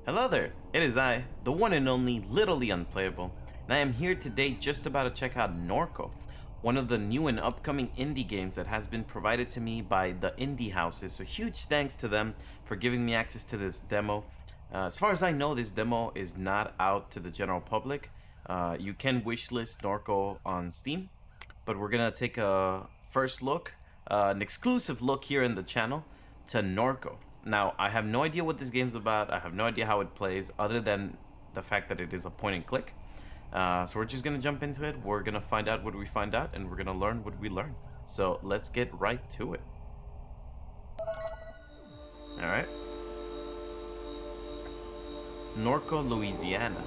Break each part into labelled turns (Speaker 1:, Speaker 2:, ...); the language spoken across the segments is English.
Speaker 1: Hello there, it is I, the one and only Literally Unplayable, and I am here today just about to check out NORCO, one of the new and upcoming indie games that has been provided to me by the indie houses, so huge thanks to them for giving me access to this demo. As far as I know, this demo is not out to the general public. You can wishlist NORCO on Steam, but we're gonna take a first look, an exclusive look here in the channel to NORCO. Now, I have no idea what this game's about. I have no idea how it plays, other than the fact that it is a point and click. So we're just gonna jump into it. We're gonna find out what we find out, and we're gonna learn what we learn. So let's get right to it. All right. Norco, Louisiana.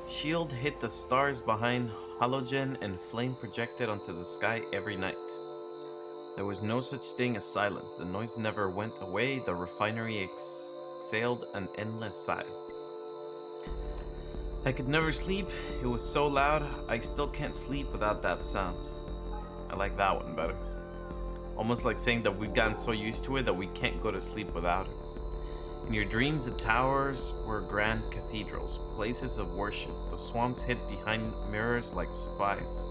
Speaker 1: Shield hit the stars behind halogen and flame projected onto the sky every night. There was no such thing as silence. The noise never went away. The refinery exhaled an endless sigh. I could never sleep. It was so loud. I still can't sleep without that sound. I like that one better. Almost like saying that we've gotten so used to it that we can't go to sleep without it. In your dreams, the towers were grand cathedrals, places of worship. The swamps hid behind mirrors like spies.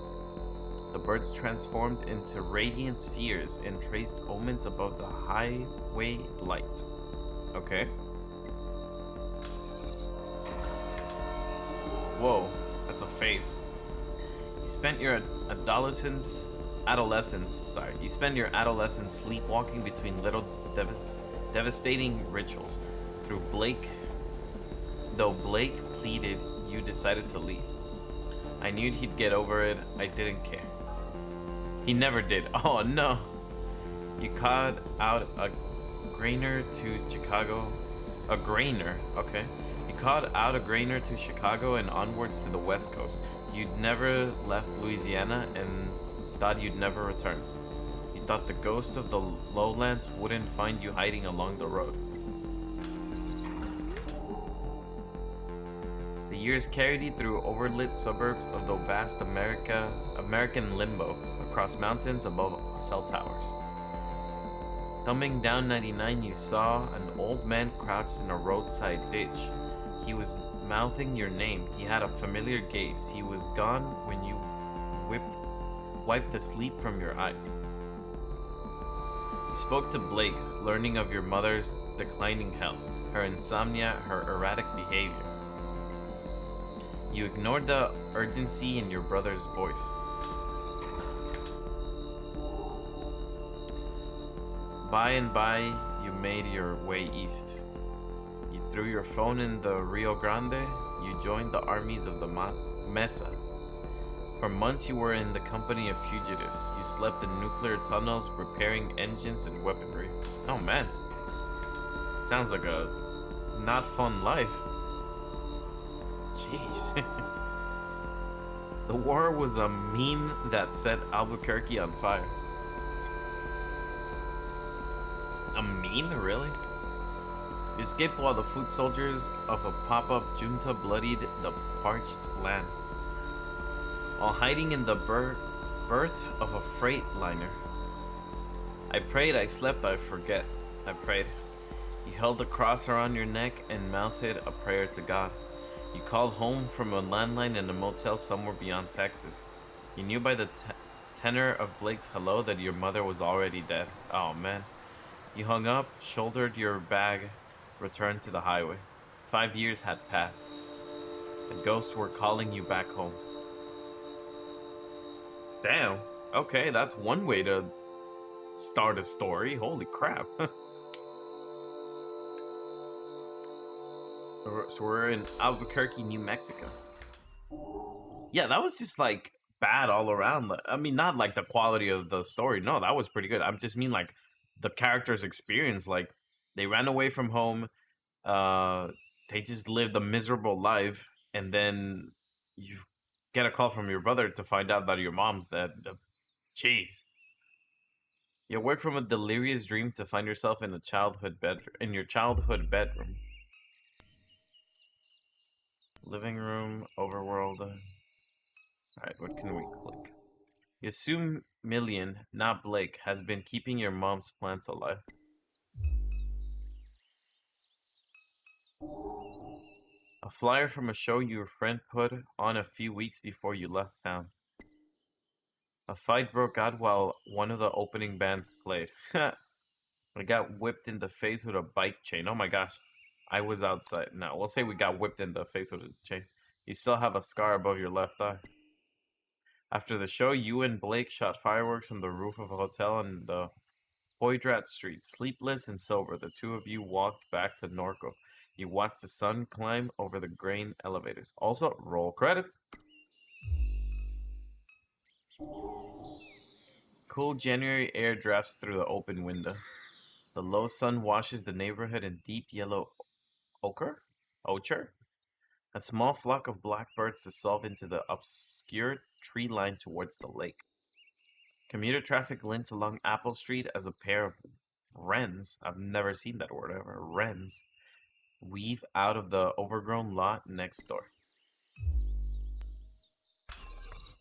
Speaker 1: The birds transformed into radiant spheres and traced omens above the highway light. Okay. Whoa, that's a face. You spent your adolescence sleepwalking between little devastating rituals. Though Blake pleaded, you decided to leave. I knew he'd get over it. I didn't care. He never did. Oh no. You called out a grainer to Chicago. A grainer, okay. You called out a grainer to Chicago and onwards to the West Coast. You'd never left Louisiana and thought you'd never return. You thought the ghost of the lowlands wouldn't find you hiding along the road. The years carried you through overlit suburbs of the vast American limbo, across mountains above cell towers. Thumbing down 99, you saw an old man crouched in a roadside ditch. He was mouthing your name. He had a familiar gaze. He was gone when you wiped the sleep from your eyes. You spoke to Blake, learning of your mother's declining health, her insomnia, her erratic behavior. You ignored the urgency in your brother's voice. By and by, you made your way east. You threw your phone in the Rio Grande. You joined the armies of the Mesa. For months, you were in the company of fugitives. You slept in nuclear tunnels, repairing engines and weaponry. Oh man, sounds like a not fun life. Jeez. The war was a meme that set Albuquerque on fire. A meme? Really? You escaped while the foot soldiers of a pop-up junta bloodied the parched land. While hiding in the berth of a freight liner. I prayed, I slept, I forget. I prayed. You held a cross around your neck and mouthed a prayer to God. You called home from a landline in a motel somewhere beyond Texas. You knew by the tenor of Blake's hello that your mother was already dead. Oh man. You hung up, shouldered your bag, returned to the highway. 5 years had passed. The ghosts were calling you back home. Damn. Okay, that's one way to start a story. Holy crap. So we're in Albuquerque, New Mexico. Yeah, that was just like bad all around. I mean, not like the quality of the story. No, that was pretty good. I just mean like the character's experience. Like they ran away from home. They just lived a miserable life, and then you get a call from your brother to find out that your mom's dead. Jeez. You wake from a delirious dream to find yourself in your childhood bedroom. Living room, overworld. Alright, what can we click? You assume Million, not Blake, has been keeping your mom's plants alive. A flyer from a show your friend put on a few weeks before you left town. A fight broke out while one of the opening bands played. I got whipped in the face with a bike chain. Oh my gosh. I was outside. No, we'll say we got whipped in the face with a chain. You still have a scar above your left eye. After the show, you and Blake shot fireworks from the roof of a hotel on the Hoydrat Street. Sleepless and sober, the two of you walked back to Norco. You watched the sun climb over the grain elevators. Also, roll credits. Cool January air drafts through the open window. The low sun washes the neighborhood in deep yellow ochre. A small flock of blackbirds dissolve into the obscure tree line towards the lake. Commuter traffic glints along Apple Street as a pair of wrens, I've never seen that word ever, wrens, weave out of the overgrown lot next door.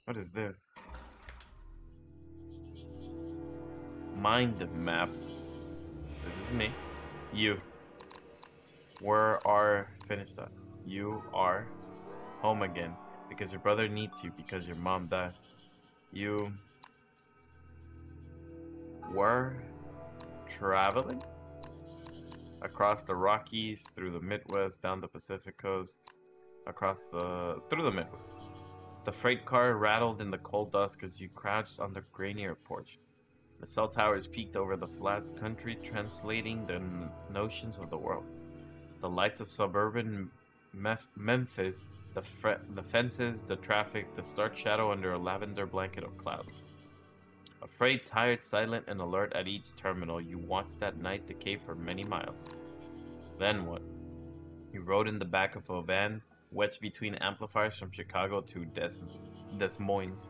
Speaker 1: What is this? Mind map. This is me. You. Where are finished up? You are home again because your brother needs you because your mom died. You were traveling across the Rockies, through the Midwest, down the Pacific coast, through the Midwest. The freight car rattled in the cold dusk as you crouched on the grainier porch. The cell towers peeked over the flat country, translating the notions of the world. The lights of suburban Memphis, the fences, the traffic, the stark shadow under a lavender blanket of clouds. Afraid, tired, silent, and alert at each terminal, you watched that night decay for many miles. Then what? You rode in the back of a van, wedged between amplifiers from Chicago to Des Moines.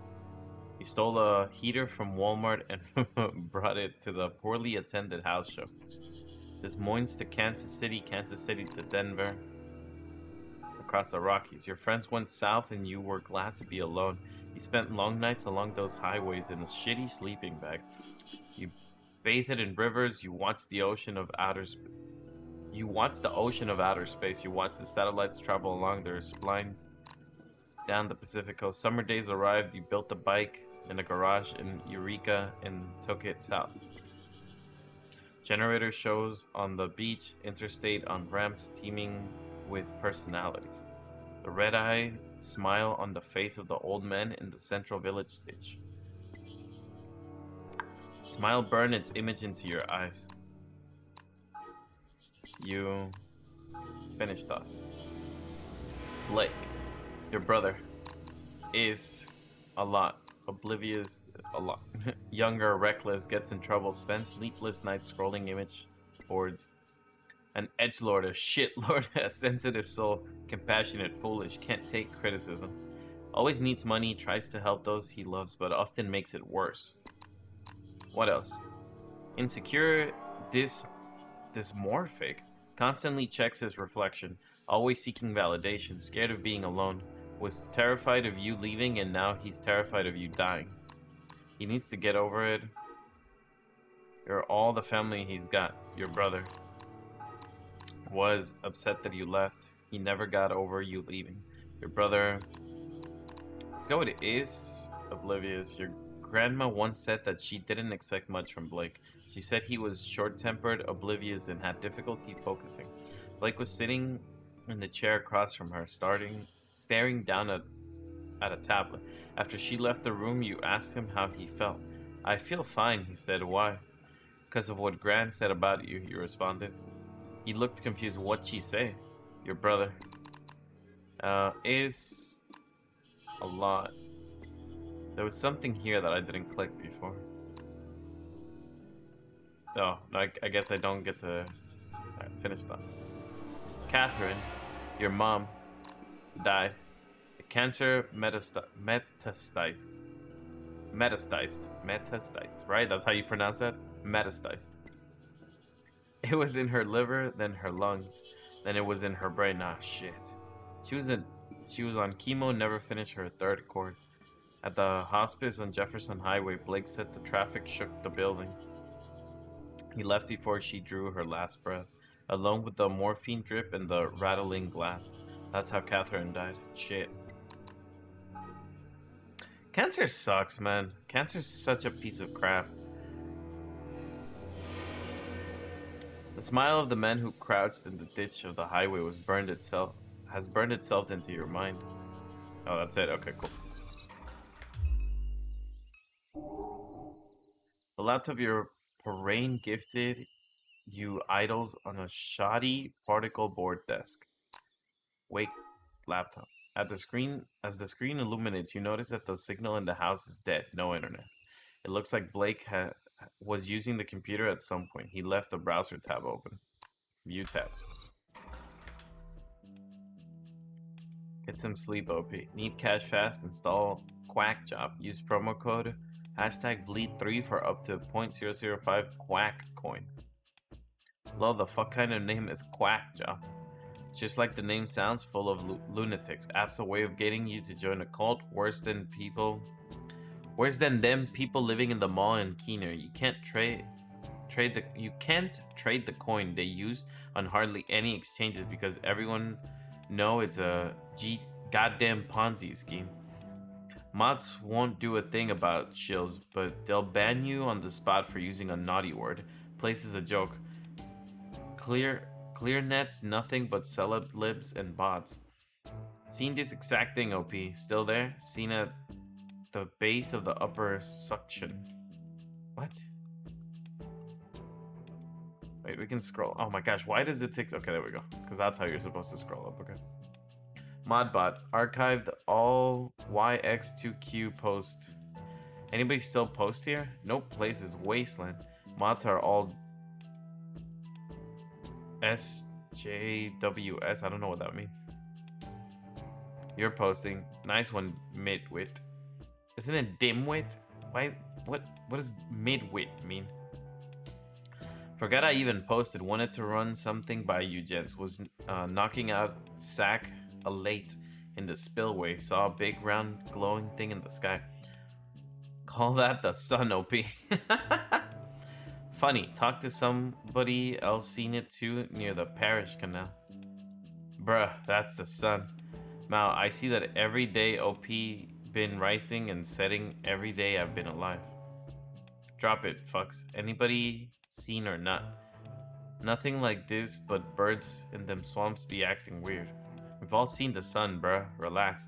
Speaker 1: You stole a heater from Walmart and brought it to the poorly attended house show. Des Moines to Kansas City to Denver. Across the Rockies. Your friends went south and you were glad to be alone. You spent long nights along those highways in a shitty sleeping bag. You bathed in rivers, you watched the ocean of outer space. You watched the satellites travel along their splines down the Pacific coast. Summer days arrived, you built a bike in a garage in Eureka and took it south. Generator shows on the beach, interstate on ramps teeming with personalities. The red-eye smile on the face of the old man in the central village stage. Smile burned its image into your eyes. You finished off. Blake, your brother, is a lot. Oblivious, a lot. Younger, reckless, gets in trouble, spends sleepless nights scrolling image boards. An edgelord, a shitlord, a sensitive soul, compassionate, foolish, can't take criticism. Always needs money, tries to help those he loves, but often makes it worse. What else? Insecure, dysmorphic, constantly checks his reflection, always seeking validation, scared of being alone, was terrified of you leaving, and now he's terrified of you dying. He needs to get over it. You're all the family he's got. Your brother was upset that you left. He never got over you leaving. Your brother... Let's go with it. Is oblivious. Your grandma once said that she didn't expect much from Blake. She said he was short-tempered, oblivious, and had difficulty focusing. Blake was sitting in the chair across from her, staring down at a tablet. After she left the room, you asked him how he felt. I feel fine, he said. Why? Because of what Gran said about you, you responded. He looked confused. What'd she say? Your brother. Is a lot. There was something here that I didn't click before. Oh, I guess I don't get to finish that. Catherine, your mom, died. Cancer metastasized. Metastasized, right? That's how you pronounce that? Metastasized. It was in her liver, then her lungs, then it was in her brain. Ah, shit. She was on chemo, never finished her third course. At the hospice on Jefferson Highway, Blake said the traffic shook the building. He left before she drew her last breath, alone with the morphine drip and the rattling glass. That's how Catherine died. Shit. Cancer sucks, man. Cancer's such a piece of crap. The smile of the man who crouched in the ditch of the highway has burned itself into your mind. Oh, that's it. Okay, cool. The laptop your brain gifted you idles on a shoddy particle board desk. Wake laptop. As the screen illuminates, you notice that the signal in the house is dead. No internet. It looks like was using the computer at some point. He left the browser tab open. View tab. Get some sleep, OP. Need cash fast? Install Quack Job. Use promo code hashtag bleed3 for up to 0.005 Quack coin. Lol, the fuck kind of name is Quack Job? Just like the name sounds, full of lunatics. App's a way of getting you to join a cult. Worse than them people living in the mall in Keener. You can't trade the coin they use on hardly any exchanges because everyone know it's a goddamn Ponzi scheme. Mods won't do a thing about shills, but they'll ban you on the spot for using a naughty word. Place is a joke. Clear nets, nothing but celeb libs and bots. Seen this exact thing, OP. Still there? Seen at the base of the upper suction. What? Wait, we can scroll. Oh my gosh, why does it take... Okay, there we go. Because that's how you're supposed to scroll up, okay. Modbot. Archived all YX2Q post. Anybody still post here? Nope, place is wasteland. Mods are all SJWS. I don't know what that means. You're posting. Nice one, midwit. Isn't it dimwit? Why? What does midwit mean? Forgot I even posted. Wanted to run something by you gents. Was knocking out sack a late in the spillway. Saw a big round glowing thing in the sky. Call that the sun, OP. Funny, talked to somebody else seen it too near the parish canal. Bruh, that's the sun. Now, I see that every day OP been rising and setting every day I've been alive. Drop it, fucks. Anybody seen or not? Nothing like this, but birds in them swamps be acting weird. We've all seen the sun, bruh. Relax.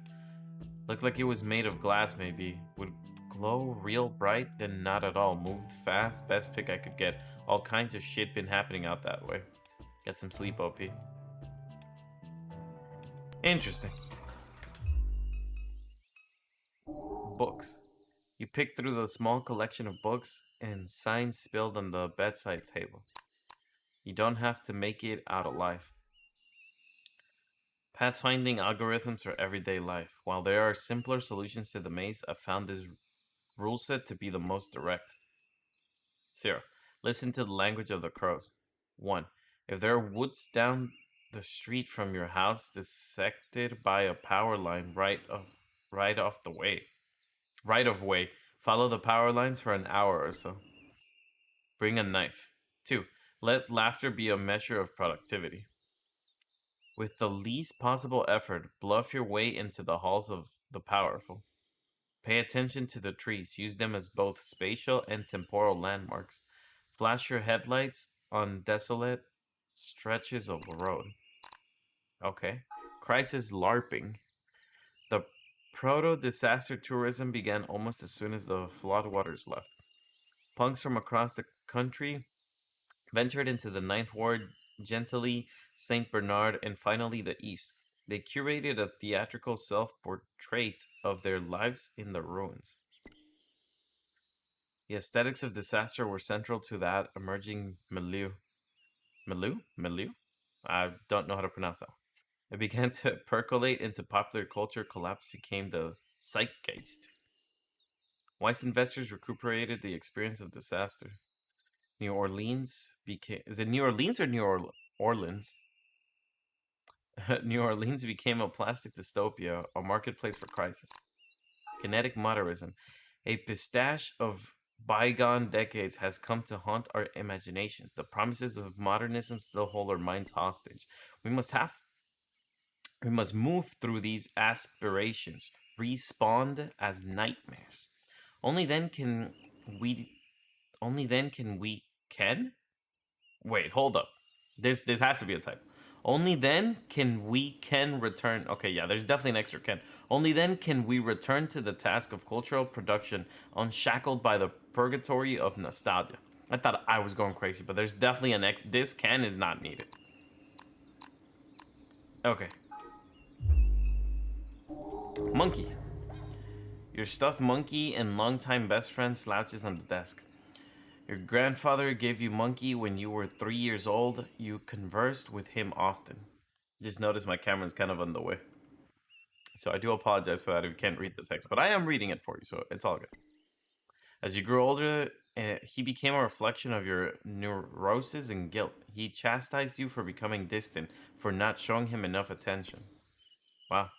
Speaker 1: Looked like it was made of glass, maybe. Would glow real bright? Then not at all. Moved fast. Best pick I could get. All kinds of shit been happening out that way. Get some sleep, OP. Interesting. Books. You pick through the small collection of books and signs spilled on the bedside table. You don't have to make it out alive. Pathfinding algorithms for everyday life. While there are simpler solutions to the maze, I've found this rule set to be the most direct. 0. Listen to the language of the crows. 1. If there are woods down the street from your house dissected by a power line right of way, follow the power lines for an hour or so. Bring a knife. 2. Let laughter be a measure of productivity. With the least possible effort, bluff your way into the halls of the powerful. Pay attention to the trees. Use them as both spatial and temporal landmarks. Flash your headlights on desolate stretches of road. Okay. Crisis LARPing. The proto-disaster tourism began almost as soon as the floodwaters left. Punks from across the country ventured into the Ninth Ward, Gentilly, St. Bernard, and finally the East. They curated a theatrical self-portrait of their lives in the ruins. The aesthetics of disaster were central to that emerging milieu. Milieu? I don't know how to pronounce that. It began to percolate into popular culture. Collapse became the zeitgeist. Wise investors recuperated the experience of disaster. New Orleans became... Is it New Orleans or New Orleans? New Orleans became a plastic dystopia, a marketplace for crisis. Kinetic modernism. A pistache of bygone decades has come to haunt our imaginations. The promises of modernism still hold our minds hostage. We must have We must move through these aspirations, respawned as nightmares. Only then can we. Only then can we. Can? Wait, hold up. This has to be a type. Only then can return. Okay, yeah, there's definitely an extra can. Only then can we return to the task of cultural production, unshackled by the purgatory of nostalgia. I thought I was going crazy, but there's definitely an X. This can is not needed. Okay. Monkey. Your stuffed monkey and longtime best friend slouches on the desk. Your grandfather gave you Monkey when you were 3 years old. You conversed with him often. Just notice my camera's kind of on the way. So I do apologize for that if you can't read the text, but I am reading it for you, so it's all good. As you grew older, he became a reflection of your neurosis and guilt. He chastised you for becoming distant, for not showing him enough attention. Wow.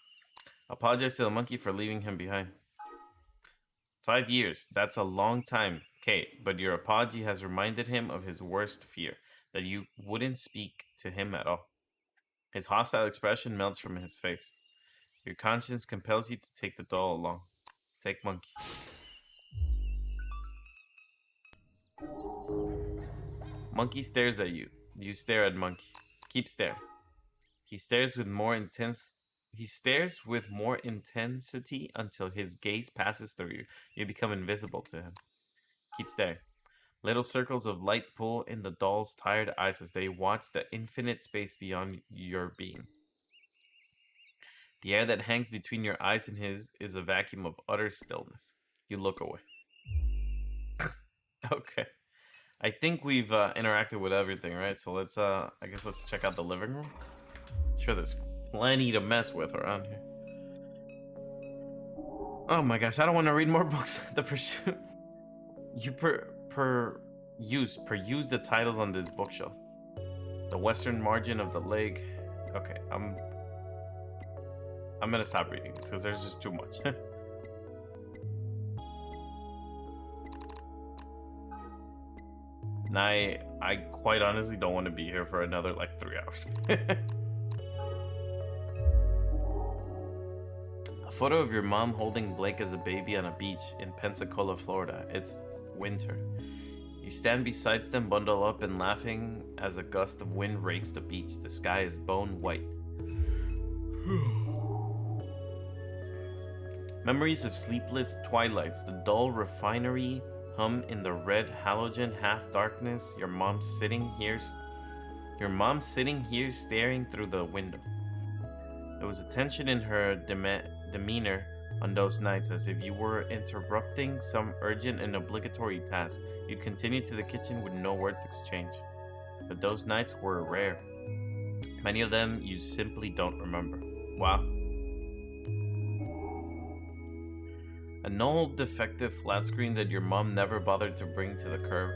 Speaker 1: Apologize to the monkey for leaving him behind. 5 years, that's a long time, Kate, but your apology has reminded him of his worst fear, that you wouldn't speak to him at all. His hostile expression melts from his face. Your conscience compels you to take the doll along. Take Monkey. Monkey stares at you. You stare at Monkey. Keep staring. He stares with more intense. He stares with more intensity until his gaze passes through you. You become invisible to him. Keep staring. Little circles of light pull in the doll's tired eyes as they watch the infinite space beyond your being. The air that hangs between your eyes and his is a vacuum of utter stillness. You look away. Okay. I think we've interacted with everything, right? So let's, I guess let's check out the living room. Sure, there's plenty to mess with around here. Oh my gosh, I don't want to read more books. The pursuit. You peruse the titles on this bookshelf. The western margin of the lake. Okay, I'm gonna stop reading this because there's just too much. And I quite honestly don't want to be here for another like 3 hours. A photo of your mom holding Blake as a baby on a beach in Pensacola, Florida. It's winter. You stand beside them, bundle up and laughing as a gust of wind rakes the beach. The sky is bone white. Memories of sleepless twilights, the dull refinery hum in the red halogen half darkness. Your mom sitting here staring through the window. There was a tension in her demeanor on those nights, as if you were interrupting some urgent and obligatory task. You'd continue to the kitchen with no words exchanged. But those nights were rare. Many of them you simply don't remember. Wow. An old defective flat screen that your mom never bothered to bring to the curb.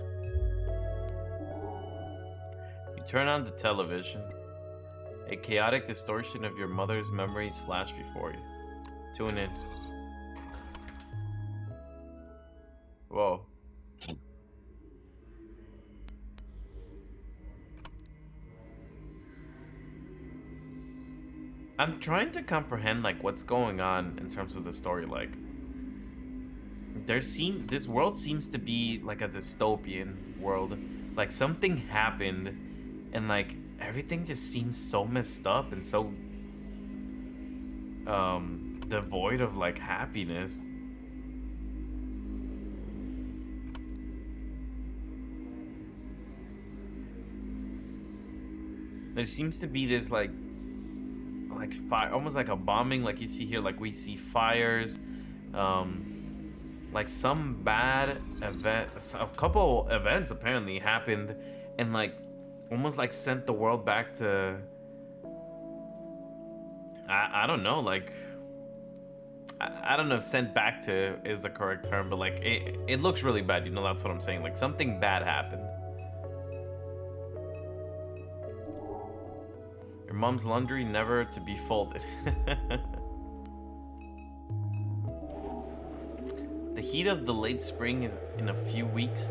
Speaker 1: You turn on the television. A chaotic distortion of your mother's memories flash before you. Tune in. Whoa. I'm trying to comprehend like what's going on in terms of the story. Like, this world seems to be like a dystopian world. Like something happened, and like everything just seems so messed up and so devoid of like happiness. There seems to be this like fire, almost like a bombing, like you see here, like we see fires, like some bad event, a couple events apparently happened, and like almost like sent the world back to, I don't know, like I don't know if sent back to is the correct term, but like it looks really bad, you know, that's what I'm saying, like something bad happened. Your mom's laundry never to be folded. The heat of the late spring is in a few weeks.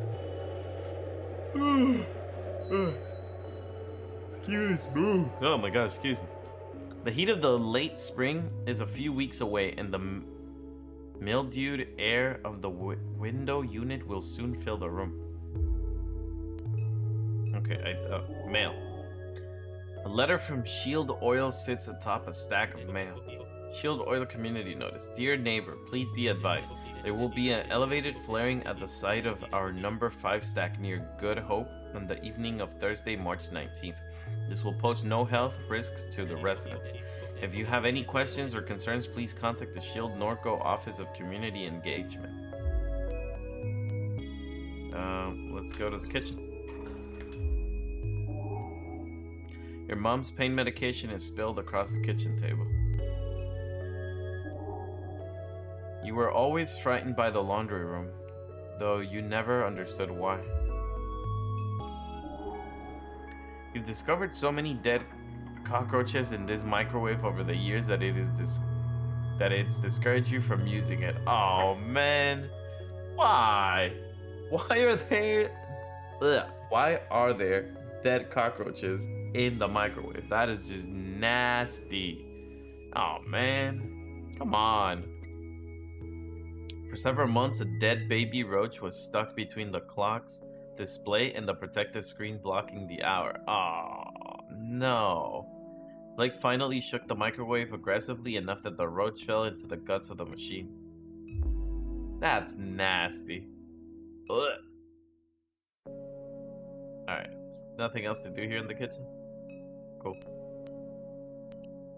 Speaker 1: Excuse me. Oh my gosh, excuse me. The heat of the late spring is a few weeks away, and the mildewed air of the window unit will soon fill the room. Okay, mail. A letter from Shield Oil sits atop a stack of mail. Shield Oil Community Notice. Dear neighbor, please be advised. There will be an elevated flaring at the site of our number 5 stack near Good Hope on the evening of Thursday, March 19th. This will pose no health risks to the residents. If you have any questions or concerns, please contact the Shield NORCO Office of Community Engagement. Let's go to the kitchen. Your mom's pain medication is spilled across the kitchen table. You were always frightened by the laundry room, though you never understood why. You've discovered so many dead cockroaches in this microwave over the years that it's discouraged you from using it. Oh man, why? Why are there? Why are there dead cockroaches in the microwave? That is just nasty. Oh man, come on. For several months, a dead baby roach was stuck between the clock's display and the protective screen blocking the hour. Oh no. Blake finally shook the microwave aggressively enough that the roach fell into the guts of the machine. That's nasty. Ugh. Alright, there's nothing else to do here in the kitchen? Cool.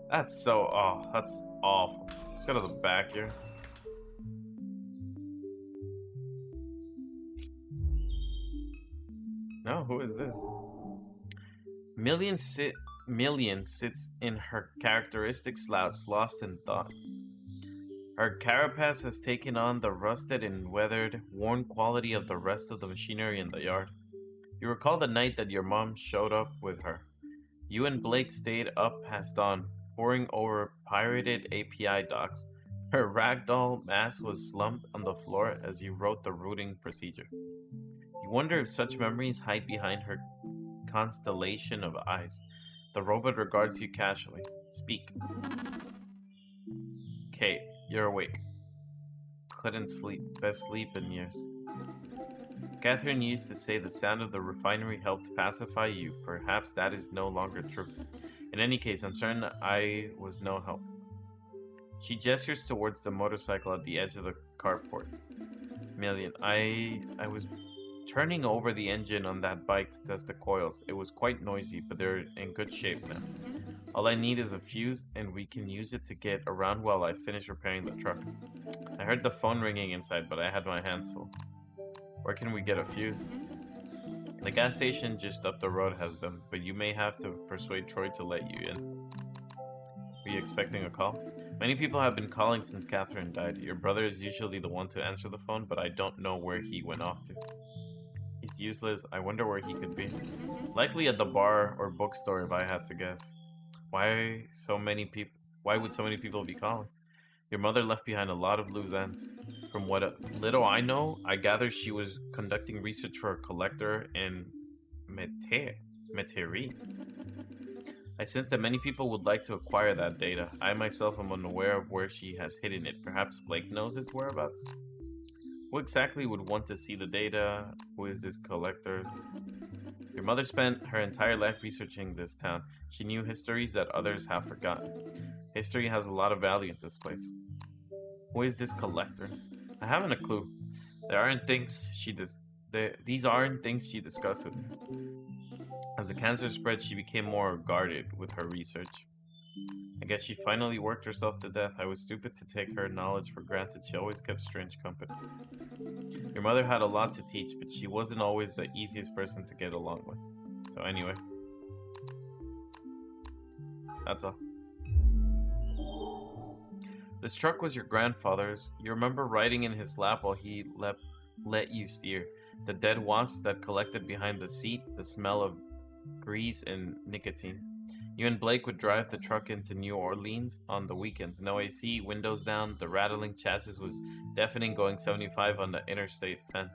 Speaker 1: That's that's awful. Let's go to the back here. No, who is this? Million sits in her characteristic slouch, lost in thought. Her carapace has taken on the rusted and weathered, worn quality of the rest of the machinery in the yard. You recall the night that your mom showed up with her. You and Blake stayed up past dawn, poring over pirated API docs. Her ragdoll mask was slumped on the floor as you wrote the routing procedure. You wonder if such memories hide behind her constellation of eyes. The robot regards you casually. Speak. Kate, you're awake. Couldn't sleep. Best sleep in years. Catherine used to say the sound of the refinery helped pacify you. Perhaps that is no longer true. In any case, I'm certain I was no help. She gestures towards the motorcycle at the edge of the carport. Million, I was turning over the engine on that bike to test the coils. It was quite noisy, but they're in good shape now. All I need is a fuse, and we can use it to get around while I finish repairing the truck. I heard the phone ringing inside, but I had my hands full. Where can we get a fuse? The gas station just up the road has them, but you may have to persuade Troy to let you in. Were you expecting a call? Many people have been calling since Catherine died. Your brother is usually the one to answer the phone, but I don't know where he went off to. He's useless. I wonder where he could be. Likely at the bar or bookstore if I had to guess. Why would so many people be calling? Your mother left behind a lot of loose ends. From what little I know, I gather she was conducting research for a collector in Metairie. I sense that many people would like to acquire that data. I myself am unaware of where she has hidden it. Perhaps Blake knows its whereabouts? Who exactly would want to see the data? Who is this collector? Your mother spent her entire life researching this town. She knew histories that others have forgotten. History has a lot of value in this place. Who is this collector? I haven't a clue. These aren't things she discussed with me. As the cancer spread, she became more guarded with her research. I guess she finally worked herself to death. I was stupid to take her knowledge for granted. She always kept strange company. Your mother had a lot to teach, but she wasn't always the easiest person to get along with. So anyway, that's all. This truck was your grandfather's. You remember riding in his lap while he let you steer. The dead wasps that collected behind the seat, the smell of grease and nicotine. You and Blake would drive the truck into New Orleans on the weekends. No AC, windows down, the rattling chassis was deafening going 75 on the Interstate 10.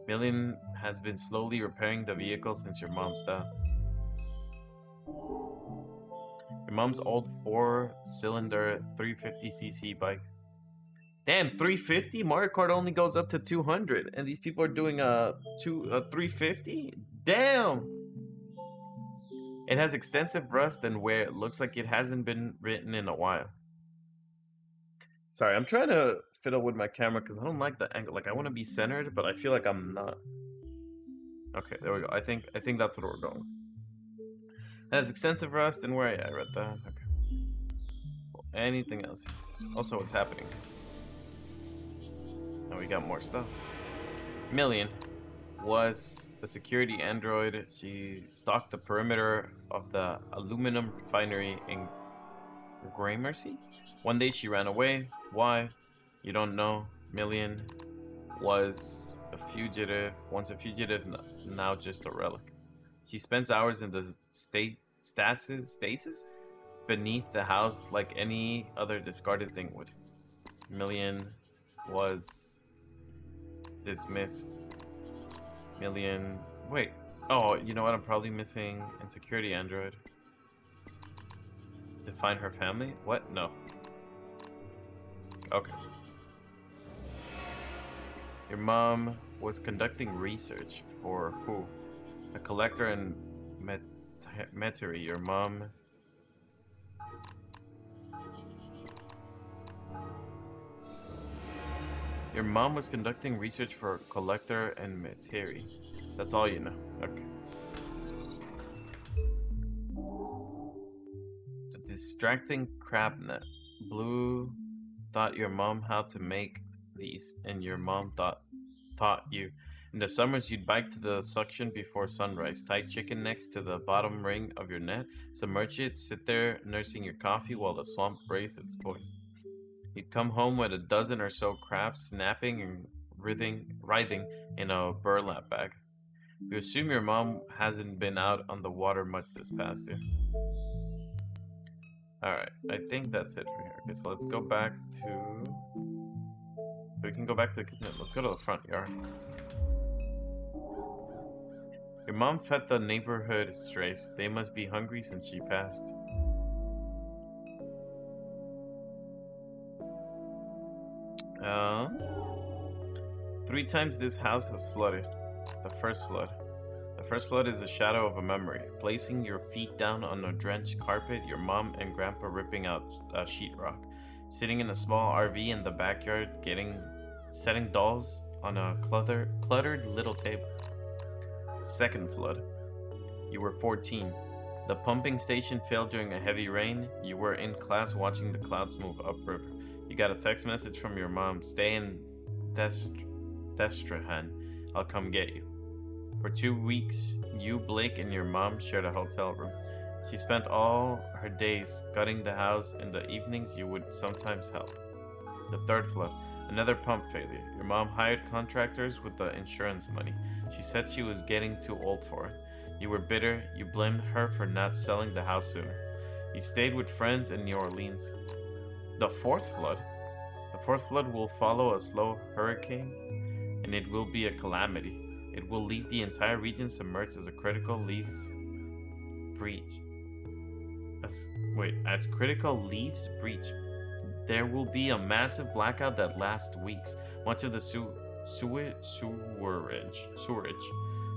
Speaker 1: Million has been slowly repairing the vehicle since your mom's death. Your mom's old 4-cylinder 350cc bike. Damn, 350? Mario Kart only goes up to 200, and these people are doing a 350? Damn! It has extensive rust and wear. It looks like it hasn't been written in a while. Sorry, I'm trying to fiddle with my camera because I don't like the angle. Like, I want to be centered, but I feel like I'm not. Okay, there we go. I think that's what we're going with. It has extensive rust and wear. Yeah, I read that. Okay. Well, anything else? Also, what's happening? Oh, we got more stuff. Million was a security android. She stalked the perimeter of the aluminum refinery in Gramercy. One day she ran away. Why? You don't know. Million was a fugitive. Once a fugitive, now just a relic. She spends hours in the stasis beneath the house like any other discarded thing would. Million was dismissed. Million. Wait. Oh, you know what? I'm probably missing insecurity android. To find her family? What? No. Okay. Your mom was conducting research for who? A collector in Metairie. Your mom. Your mom was conducting research for a collector in Metairie. That's all you know. Okay. The distracting crabnet. Blue taught your mom how to make these, and your mom taught you. In the summers, you'd bike to the suction before sunrise, tie chicken necks to the bottom ring of your net, submerge it, sit there nursing your coffee while the swamp raised its voice. You'd come home with a dozen or so crabs snapping and writhing in a burlap bag. You assume your mom hasn't been out on the water much this past year. Alright, I think that's it for here. Okay, so let's go back to... We can go back to the kitchen. Let's go to the front yard. Your mom fed the neighborhood strays. They must be hungry since she passed. Three times this house has flooded. The first flood. The first flood is a shadow of a memory. Placing your feet down on a drenched carpet, your mom and grandpa ripping out sheetrock. Sitting in a small RV in the backyard, setting dolls on a cluttered little table. Second flood. You were 14. The pumping station failed during a heavy rain. You were in class watching the clouds move upriver. You got a text message from your mom. Stay in Destrehan. I'll come get you. For 2 weeks, you, Blake, and your mom shared a hotel room. She spent all her days gutting the house. In the evenings, you would sometimes help. The third flood. Another pump failure. Your mom hired contractors with the insurance money. She said she was getting too old for it. You were bitter. You blamed her for not selling the house sooner. You stayed with friends in New Orleans. The fourth flood. The fourth flood will follow a slow hurricane, and it will be a calamity. It will leave the entire region submerged as a critical leaves breach. As critical leaves breach. There will be a massive blackout that lasts weeks. Much of the sewerage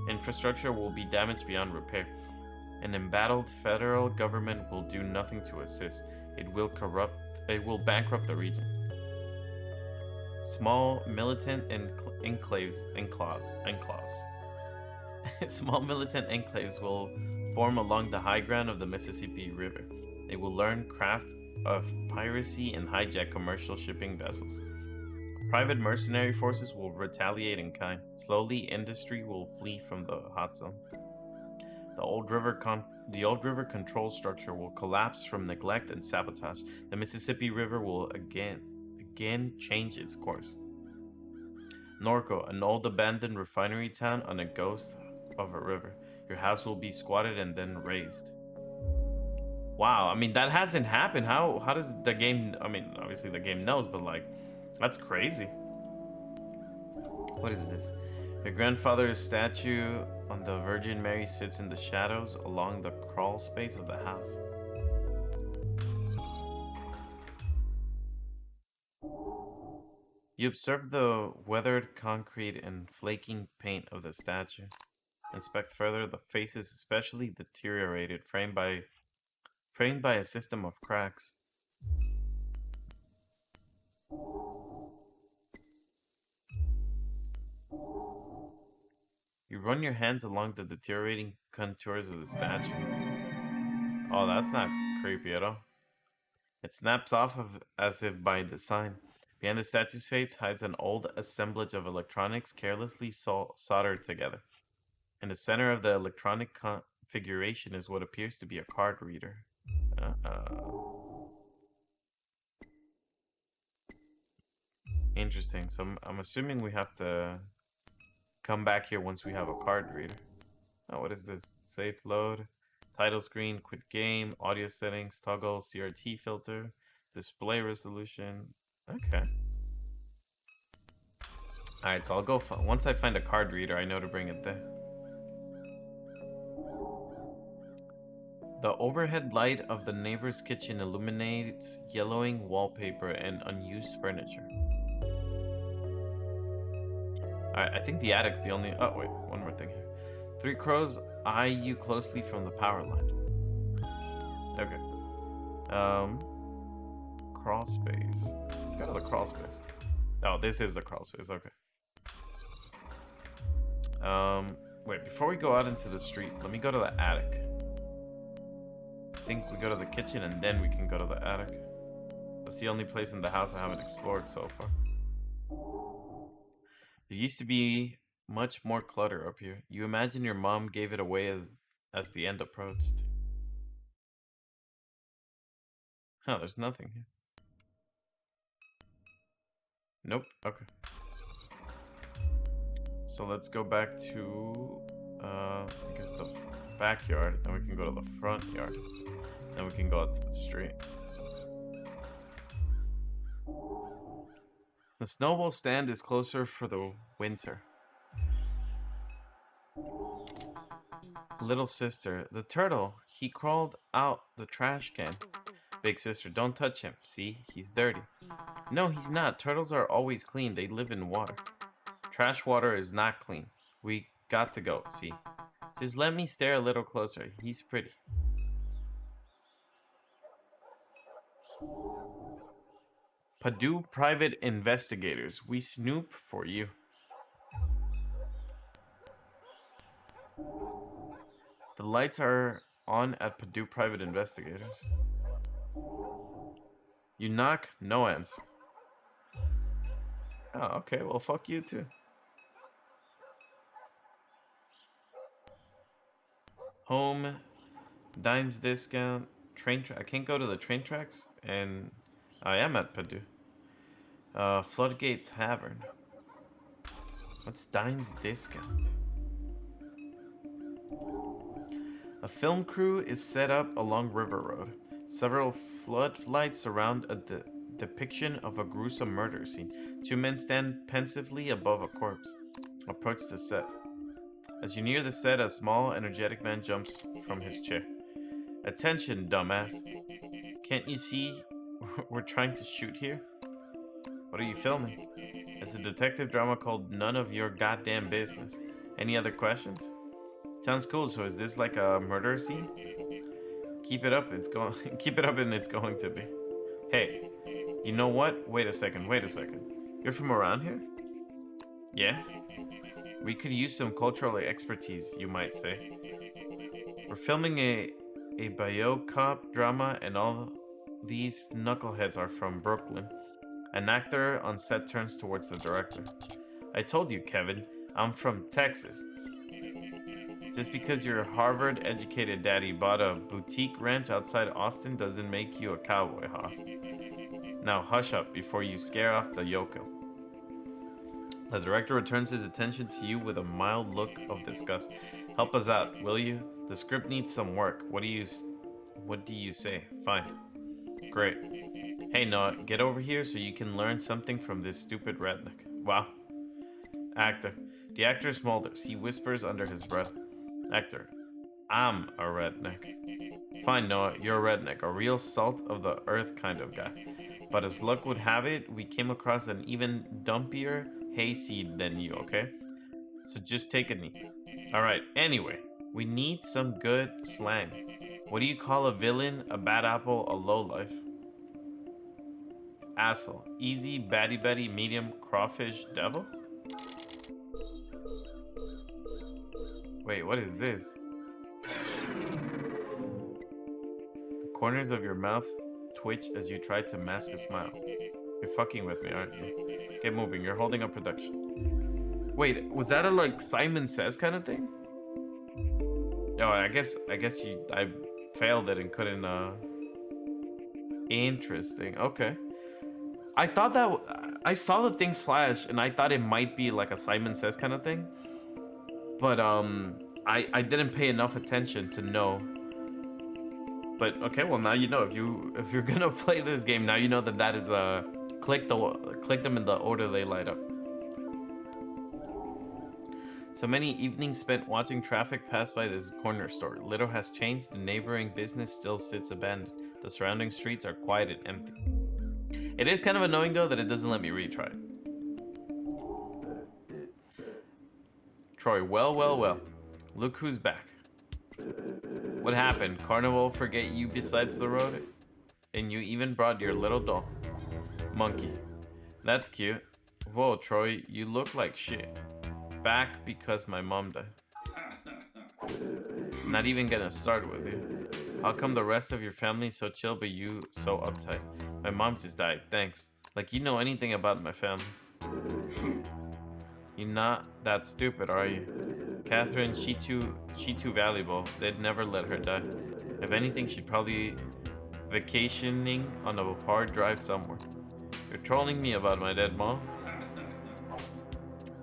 Speaker 1: infrastructure will be damaged beyond repair. An embattled federal government will do nothing to assist. It will bankrupt the region. Small militant enclaves. Small militant enclaves will form along the high ground of the Mississippi River. They will learn craft of piracy and hijack commercial shipping vessels. Private mercenary forces will retaliate in kind. Slowly, industry will flee from the hot zone. The old river control structure will collapse from neglect and sabotage. The Mississippi River will again change its course. NORCO, an old abandoned refinery town on a ghost of a river. Your house will be squatted and then razed. Wow, I mean, that hasn't happened. How does the game... I mean, obviously the game knows, but like, that's crazy. What is this? Your grandfather's statue on the Virgin Mary sits in the shadows along the crawl space of the house. You observe the weathered concrete and flaking paint of the statue. Inspect further, the face is especially deteriorated, framed by a system of cracks. You run your hands along the deteriorating contours of the statue. Oh, that's not creepy at all. It snaps off of as if by design. Behind the statue's face hides an old assemblage of electronics carelessly soldered together. In the center of the electronic configuration is what appears to be a card reader. Interesting. So I'm assuming we have to come back here once we have a card reader. Oh, what is this? Safe load, title screen, quit game, audio settings, toggle, CRT filter, display resolution. Okay. Alright, so I'll go. Once I find a card reader, I know to bring it there. The overhead light of the neighbor's kitchen illuminates yellowing wallpaper and unused furniture. Alright, I think the attic's the only. Oh, wait, one more thing here. Three crows eye you closely from the power line. Okay. Crawl space. Let's go to the crawl space. Oh, this is the crawl space. Okay. Wait, before we go out into the street, let me go to the attic. I think we go to the kitchen and then we can go to the attic. That's the only place in the house I haven't explored so far. There used to be much more clutter up here. You imagine your mom gave it away as the end approached. Huh, there's nothing here. Nope, okay. So let's go back to, I guess the backyard, then we can go to the front yard. Then we can go out to the street. The snowball stand is closer for the winter. Little sister, the turtle, he crawled out the trash can. Big sister, don't touch him. See, he's dirty. No, he's not. Turtles are always clean. They live in water. Trash water is not clean. We got to go, see. Just let me stare a little closer. He's pretty. Purdue Private Investigators. We snoop for you. The lights are on at Purdue Private Investigators. You knock, no answer. Oh, okay. Well, fuck you too. Home, dimes discount, train track. I can't go to the train tracks, and I am at Purdue. Floodgate Tavern. What's dimes discount? A film crew is set up along River Road. Several floodlights surround a depiction of a gruesome murder scene. Two men stand pensively above a corpse. Approach the set. As you near the set, a small, energetic man jumps from his chair. Attention, dumbass. Can't you see we're trying to shoot here? What are you filming? It's a detective drama called None of Your Goddamn Business. Any other questions? Sounds cool, so is this like a murder scene? Keep it up, keep it up and it's going to be. Hey, you know what? Wait a second. You're from around here? Yeah? We could use some cultural expertise, you might say. We're filming a bio-cop drama and all these knuckleheads are from Brooklyn. An actor on set turns towards the director. I told you, Kevin, I'm from Texas. Just because your Harvard-educated daddy bought a boutique ranch outside Austin doesn't make you a cowboy, Hoss. Now hush up before you scare off the Yoko. The director returns his attention to you with a mild look of disgust. Help us out, will you? The script needs some work. What do you say? Fine. Great. Hey Noah, get over here so you can learn something from this stupid redneck. Wow. Actor. The actor smolders. He whispers under his breath. Actor. I'm a redneck. Fine, Noah, you're a redneck. A real salt of the earth kind of guy. But as luck would have it, we came across an even dumpier hayseed than you, okay? So just take a knee. Alright, anyway, we need some good slang. What do you call a villain, a bad apple, a lowlife? Asshole. Easy, baddie betty, medium, crawfish, devil? Wait, what is this? The corners of your mouth twitch as you try to mask a smile. You're fucking with me, aren't you? Get moving, you're holding up production. Wait, was that a like Simon Says kind of thing? Oh, I guess I failed it and couldn't interesting. Okay. I thought that I saw the things flash and I thought it might be like a Simon Says kind of thing. But I didn't pay enough attention to know. But okay, well now you know if you're gonna play this game, now you know that is click them in the order they light up. So many evenings spent watching traffic pass by this corner store. Little has changed. The neighboring business still sits abandoned. The surrounding streets are quiet and empty. It is kind of annoying though that it doesn't let me retry. Troy, well. Look who's back. What happened? Carnival forget you besides the road? And you even brought your little doll. Monkey. That's cute. Whoa, Troy, you look like shit. Back because my mom died. Not even gonna start with you. How come the rest of your family so chill but you so uptight? My mom just died, thanks. Like you know anything about my family. You're not that stupid, are you? Catherine, she too valuable. They'd never let her die. If anything, she'd probably vacationing on a hard drive somewhere. You're trolling me about my dead mom?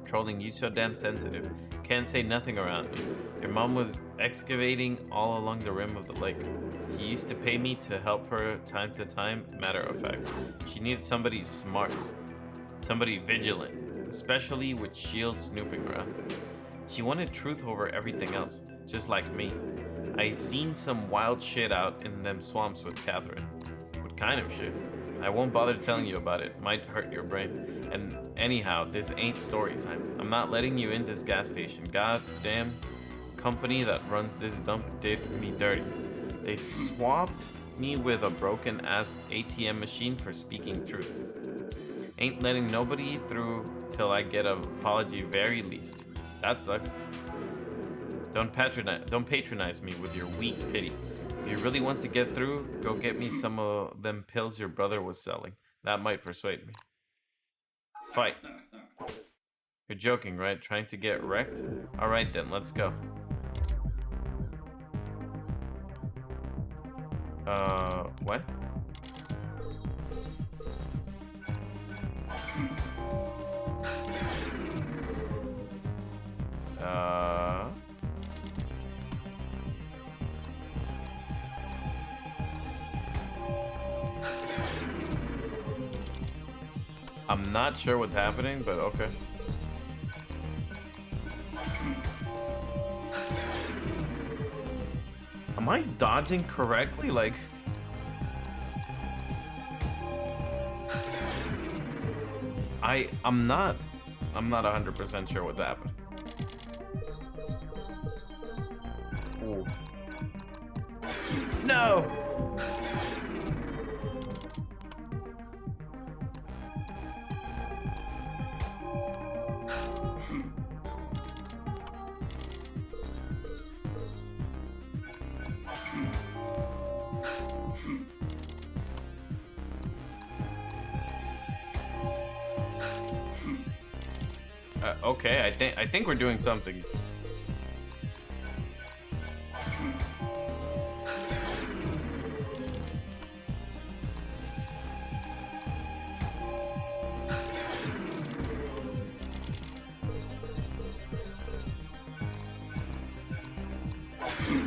Speaker 1: Trolling you so damn sensitive. Can't say nothing around you. Your mom was excavating all along the rim of the lake. She used to pay me to help her time to time, matter of fact. She needed somebody smart. Somebody vigilant. Especially with shields snooping around. She wanted truth over everything else, just like me. I seen some wild shit out in them swamps with Catherine. What kind of shit? I won't bother telling you about it. Might hurt your brain. And anyhow, this ain't story time. I'm not letting you in this gas station. Goddamn company that runs this dump did me dirty. They swapped me with a broken ass ATM machine for speaking truth. Ain't letting nobody through till I get an apology very least. That sucks. Don't patronize me with your weak pity. If you really want to get through, go get me some of them pills your brother was selling. That might persuade me. Fight. You're joking, right? Trying to get wrecked? Alright then, let's go. What? I'm not sure what's happening, but okay. Am I dodging correctly? Like... I'm not 100% sure what's happening. Ooh. No! Okay, I think we're doing something.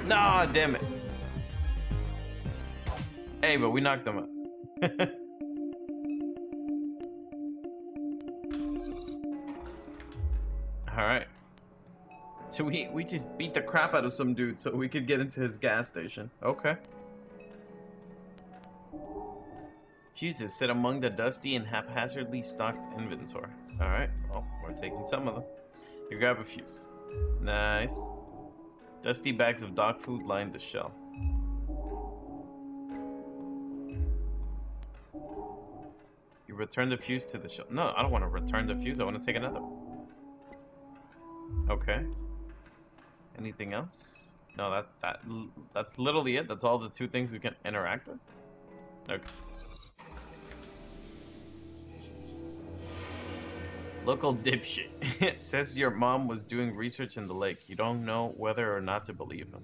Speaker 1: Nah, damn it. Hey, but we knocked them out. Alright. So we just beat the crap out of some dude so we could get into his gas station. Okay. Fuses sit among the dusty and haphazardly stocked inventory. Alright, well, we're taking some of them. You grab a fuse. Nice. Dusty bags of dog food line the shelf. You return the fuse to the shelf. No, I don't want to return the fuse. I want to take another one. Okay. Anything else? No, that's literally it. That's all the two things we can interact with. Okay. Local dipshit. It says your mom was doing research in the lake. You don't know whether or not to believe him.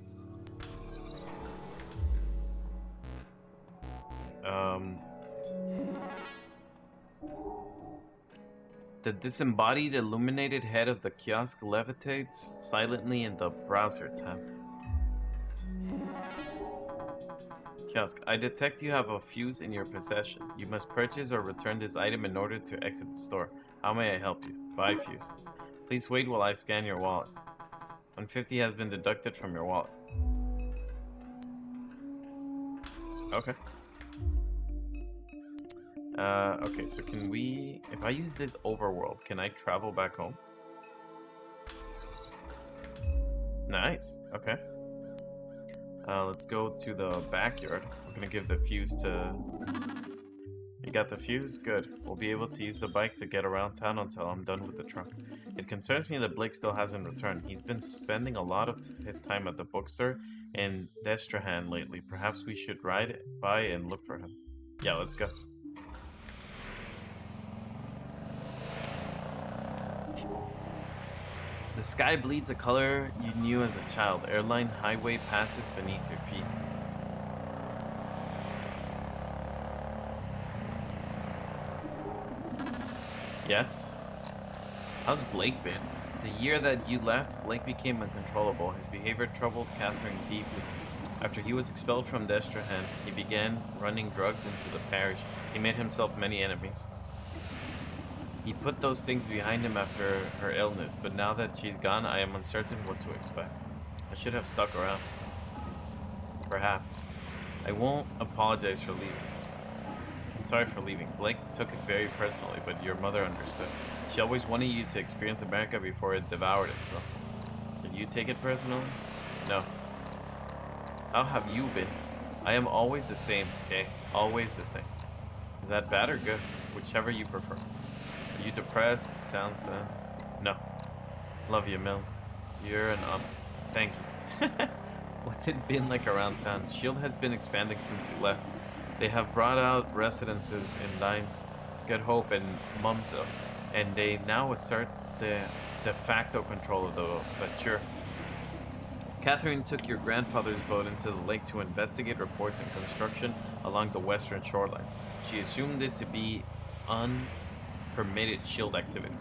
Speaker 1: The disembodied illuminated head of the kiosk levitates silently in the browser tab. Kiosk, I detect you have a fuse in your possession. You must purchase or return this item in order to exit the store. How may I help you? Buy fuse. Please wait while I scan your wallet. 150 has been deducted from your wallet. Okay. Okay, so can we... If I use this overworld, can I travel back home? Nice. Okay. Let's go to the backyard. We're gonna give the fuse to... You got the fuse? Good. We'll be able to use the bike to get around town until I'm done with the truck. It concerns me that Blake still hasn't returned. He's been spending a lot of his time at the bookstore in Destrehan lately. Perhaps we should ride by and look for him. Yeah, let's go. The sky bleeds a color you knew as a child. Airline highway passes beneath your feet. Yes? How's Blake been? The year that you left, Blake became uncontrollable. His behavior troubled Catherine deeply. After he was expelled from Destrehan, he began running drugs into the parish. He made himself many enemies. He put those things behind him after her illness, but now that she's gone, I am uncertain what to expect. I should have stuck around. Perhaps. I won't apologize for leaving. I'm sorry for leaving. Blake took it very personally, but your mother understood. She always wanted you to experience America before it devoured itself. Did you take it personally? No. How have you been? I am always the same, okay? Always the same. Is that bad or good? Whichever you prefer. Are you depressed? Sounds sad. No. Love you, Mills. You're an Thank you. What's it been like around town? S.H.I.E.L.D. has been expanding since you left. They have brought out residences in Dimes, Good Hope, and Mumsville, and they now assert the de facto control of the Venture. Catherine took your grandfather's boat into the lake to investigate reports of construction along the western shorelines. She assumed it to be unpermitted S.H.I.E.L.D. activity.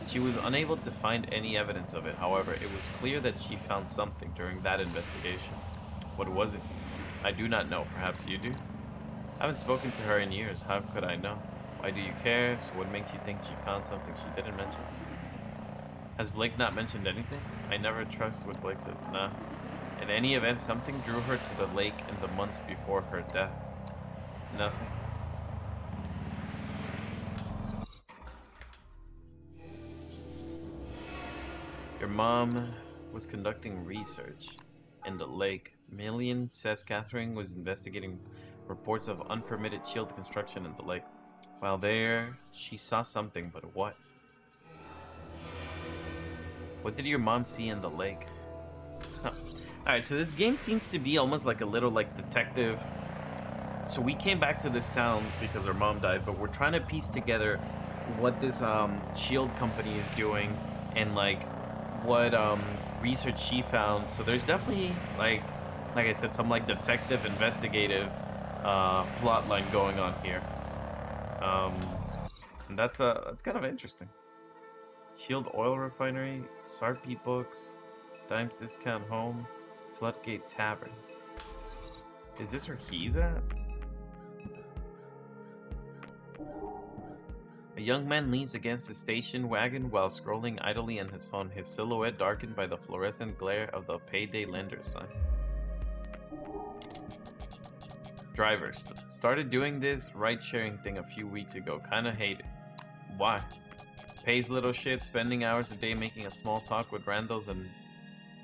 Speaker 1: She was unable to find any evidence of it. However, it was clear that she found something during that investigation. What was it? I do not know. Perhaps you do? I haven't spoken to her in years. How could I know? Why do you care? So what makes you think she found something she didn't mention? Has Blake not mentioned anything? I never trust what Blake says. Nah. In any event, something drew her to the lake in the months before her death. Nothing. Your mom was conducting research in the lake. Millian says Catherine was investigating reports of unpermitted S.H.I.E.L.D. construction in the lake. While there, she saw something, but what? What did your mom see in the lake? Huh. Alright, so this game seems to be almost like a little like detective. So we came back to this town because our mom died, but we're trying to piece together what this S.H.I.E.L.D. company is doing and like what research she found. So there's definitely like I said, some like detective investigative plot line going on here. And that's kind of interesting. S.H.I.E.L.D. Oil Refinery, Sarpy Books, Dimes Discount Home, Floodgate Tavern. Is this where he's at? A young man leans against the station wagon while scrolling idly on his phone, his silhouette darkened by the fluorescent glare of the payday lender sign. Drivers. Started doing this ride-sharing thing a few weeks ago. Kinda hate it. Why? Pays little shit, spending hours a day making a small talk with randos and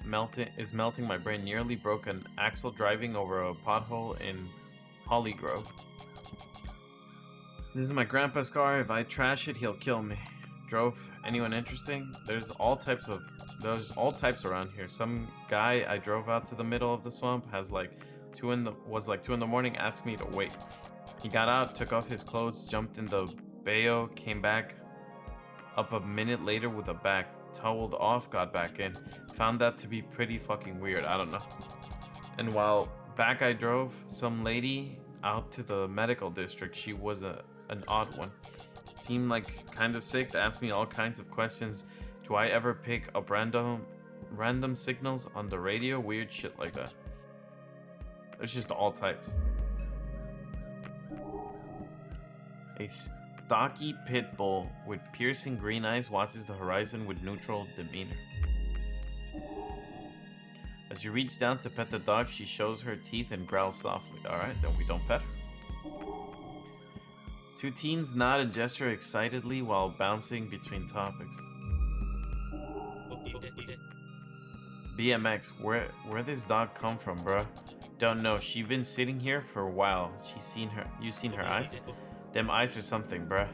Speaker 1: melting my brain. Nearly broke an axle driving over a pothole in Hollygrove. This is my grandpa's car. If I trash it, he'll kill me. Drove. Anyone interesting? There's all types around here. Some guy I drove out to the middle of the swamp was like 2 in the morning, asked me to wait. He got out, took off his clothes, jumped in the bayou, came back up a minute later with a bag, toweled off, got back in. Found that to be pretty fucking weird. I don't know. And while back I drove some lady out to the medical district. She was an odd one. Seemed like kind of sick to ask me all kinds of questions. Do I ever pick up random signals on the radio? Weird shit like that. There's just all types. A stocky pit bull with piercing green eyes watches the horizon with neutral demeanor. As you reach down to pet the dog, she shows her teeth and growls softly. Alright, then we don't pet her. Two teens nod and gesture excitedly while bouncing between topics. BMX, where this dog come from, bruh? Don't know. She been sitting here for a while. You seen her eyes? Them eyes or something, bruh.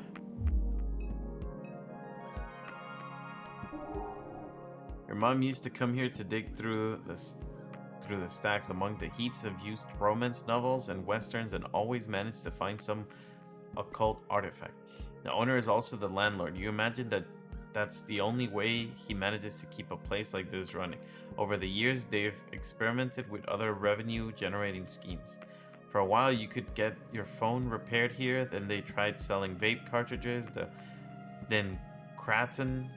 Speaker 1: Your mom used to come here to dig through the stacks among the heaps of used romance novels and westerns, and always managed to find some occult artifact. The owner is also the landlord. You imagine that's the only way he manages to keep a place like this running. Over the years, they've experimented with other revenue-generating schemes. For a while, you could get your phone repaired here. Then they tried selling vape cartridges. Then Kratom.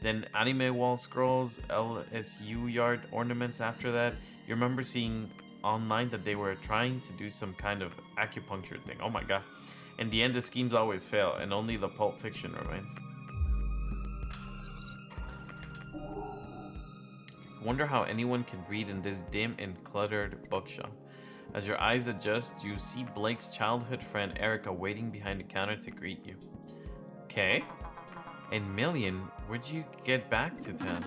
Speaker 1: Then anime wall scrolls, LSU yard ornaments after that. You remember seeing online that they were trying to do some kind of acupuncture thing. Oh my god. In the end, the schemes always fail, and only the Pulp Fiction remains. Wonder how anyone can read in this dim and cluttered bookshop. As your eyes adjust, you see Blake's childhood friend Erica waiting behind the counter to greet you. Okay. And Million, when'd you get back to town?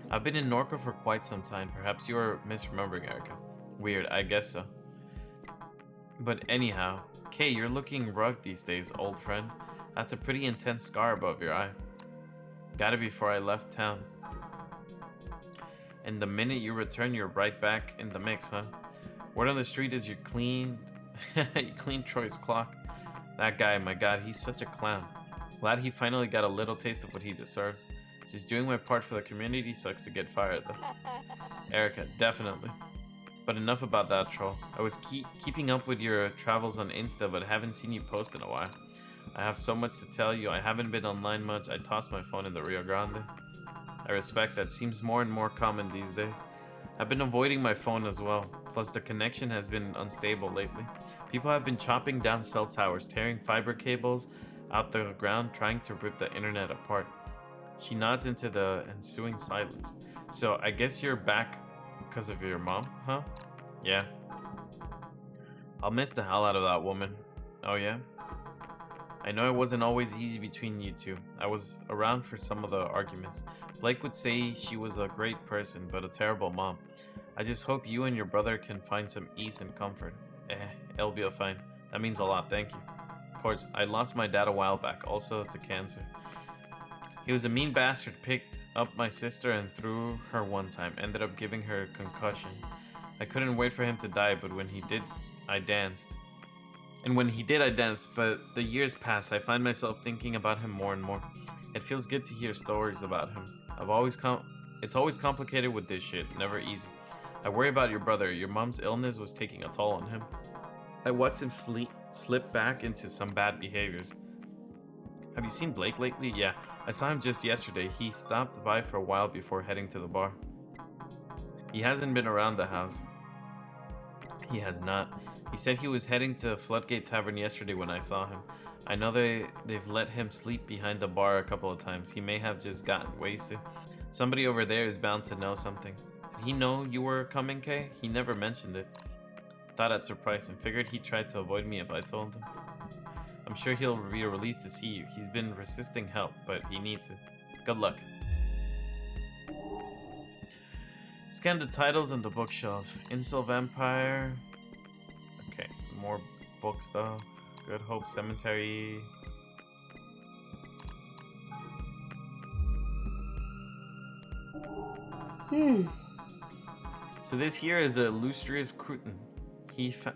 Speaker 1: I've been in Norco for quite some time. Perhaps you're misremembering, Erica. Weird, I guess so. But anyhow, Kay, you're looking rough these days, old friend. That's a pretty intense scar above your eye. Got it before I left town. And the minute you return, you're right back in the mix, huh? Word on the street is you cleaned Troy's clock. That guy, my god, he's such a clown. Glad he finally got a little taste of what he deserves. Just doing my part for the community. Sucks to get fired though. Erica, definitely. But enough about that, troll. I was keeping up with your travels on Insta, but haven't seen you post in a while. I have so much to tell you. I haven't been online much. I tossed my phone in the Rio Grande. I respect that. Seems more and more common these days. I've been avoiding my phone as well. Plus the connection has been unstable lately. People have been chopping down cell towers, tearing fiber cables out the ground, trying to rip the internet apart. She nods into the ensuing silence. So I guess you're back because of your mom, huh? Yeah. I'll miss the hell out of that woman. Oh yeah? I know it wasn't always easy between you two. I was around for some of the arguments. Blake would say she was a great person, but a terrible mom. I just hope you and your brother can find some ease and comfort. It'll be fine. That means a lot, thank you. Of course, I lost my dad a while back, also to cancer. He was a mean bastard, picked up my sister and threw her one time, ended up giving her a concussion. I couldn't wait for him to die, but when he did, I danced. But the years pass, I find myself thinking about him more and more. It feels good to hear stories about him. It's always complicated with this shit, never easy. I worry about your brother. Your mom's illness was taking a toll on him. I watched him slip back into some bad behaviors. Have you seen Blake lately? Yeah, I saw him just yesterday. He stopped by for a while before heading to the bar. He hasn't been around the house. He has not. He said he was heading to Floodgate Tavern yesterday when I saw him. I know they've let him sleep behind the bar a couple of times. He may have just gotten wasted. Somebody over there is bound to know something. Did he know you were coming, Kay? He never mentioned it. Thought I'd surprise him. Figured he tried to avoid me if I told him. I'm sure he'll be relieved to see you. He's been resisting help, but he needs it. Good luck. Scan the titles on the bookshelf. Insel Vampire. Okay, more book stuff. Good Hope Cemetery. So this here is a illustrious Cruton.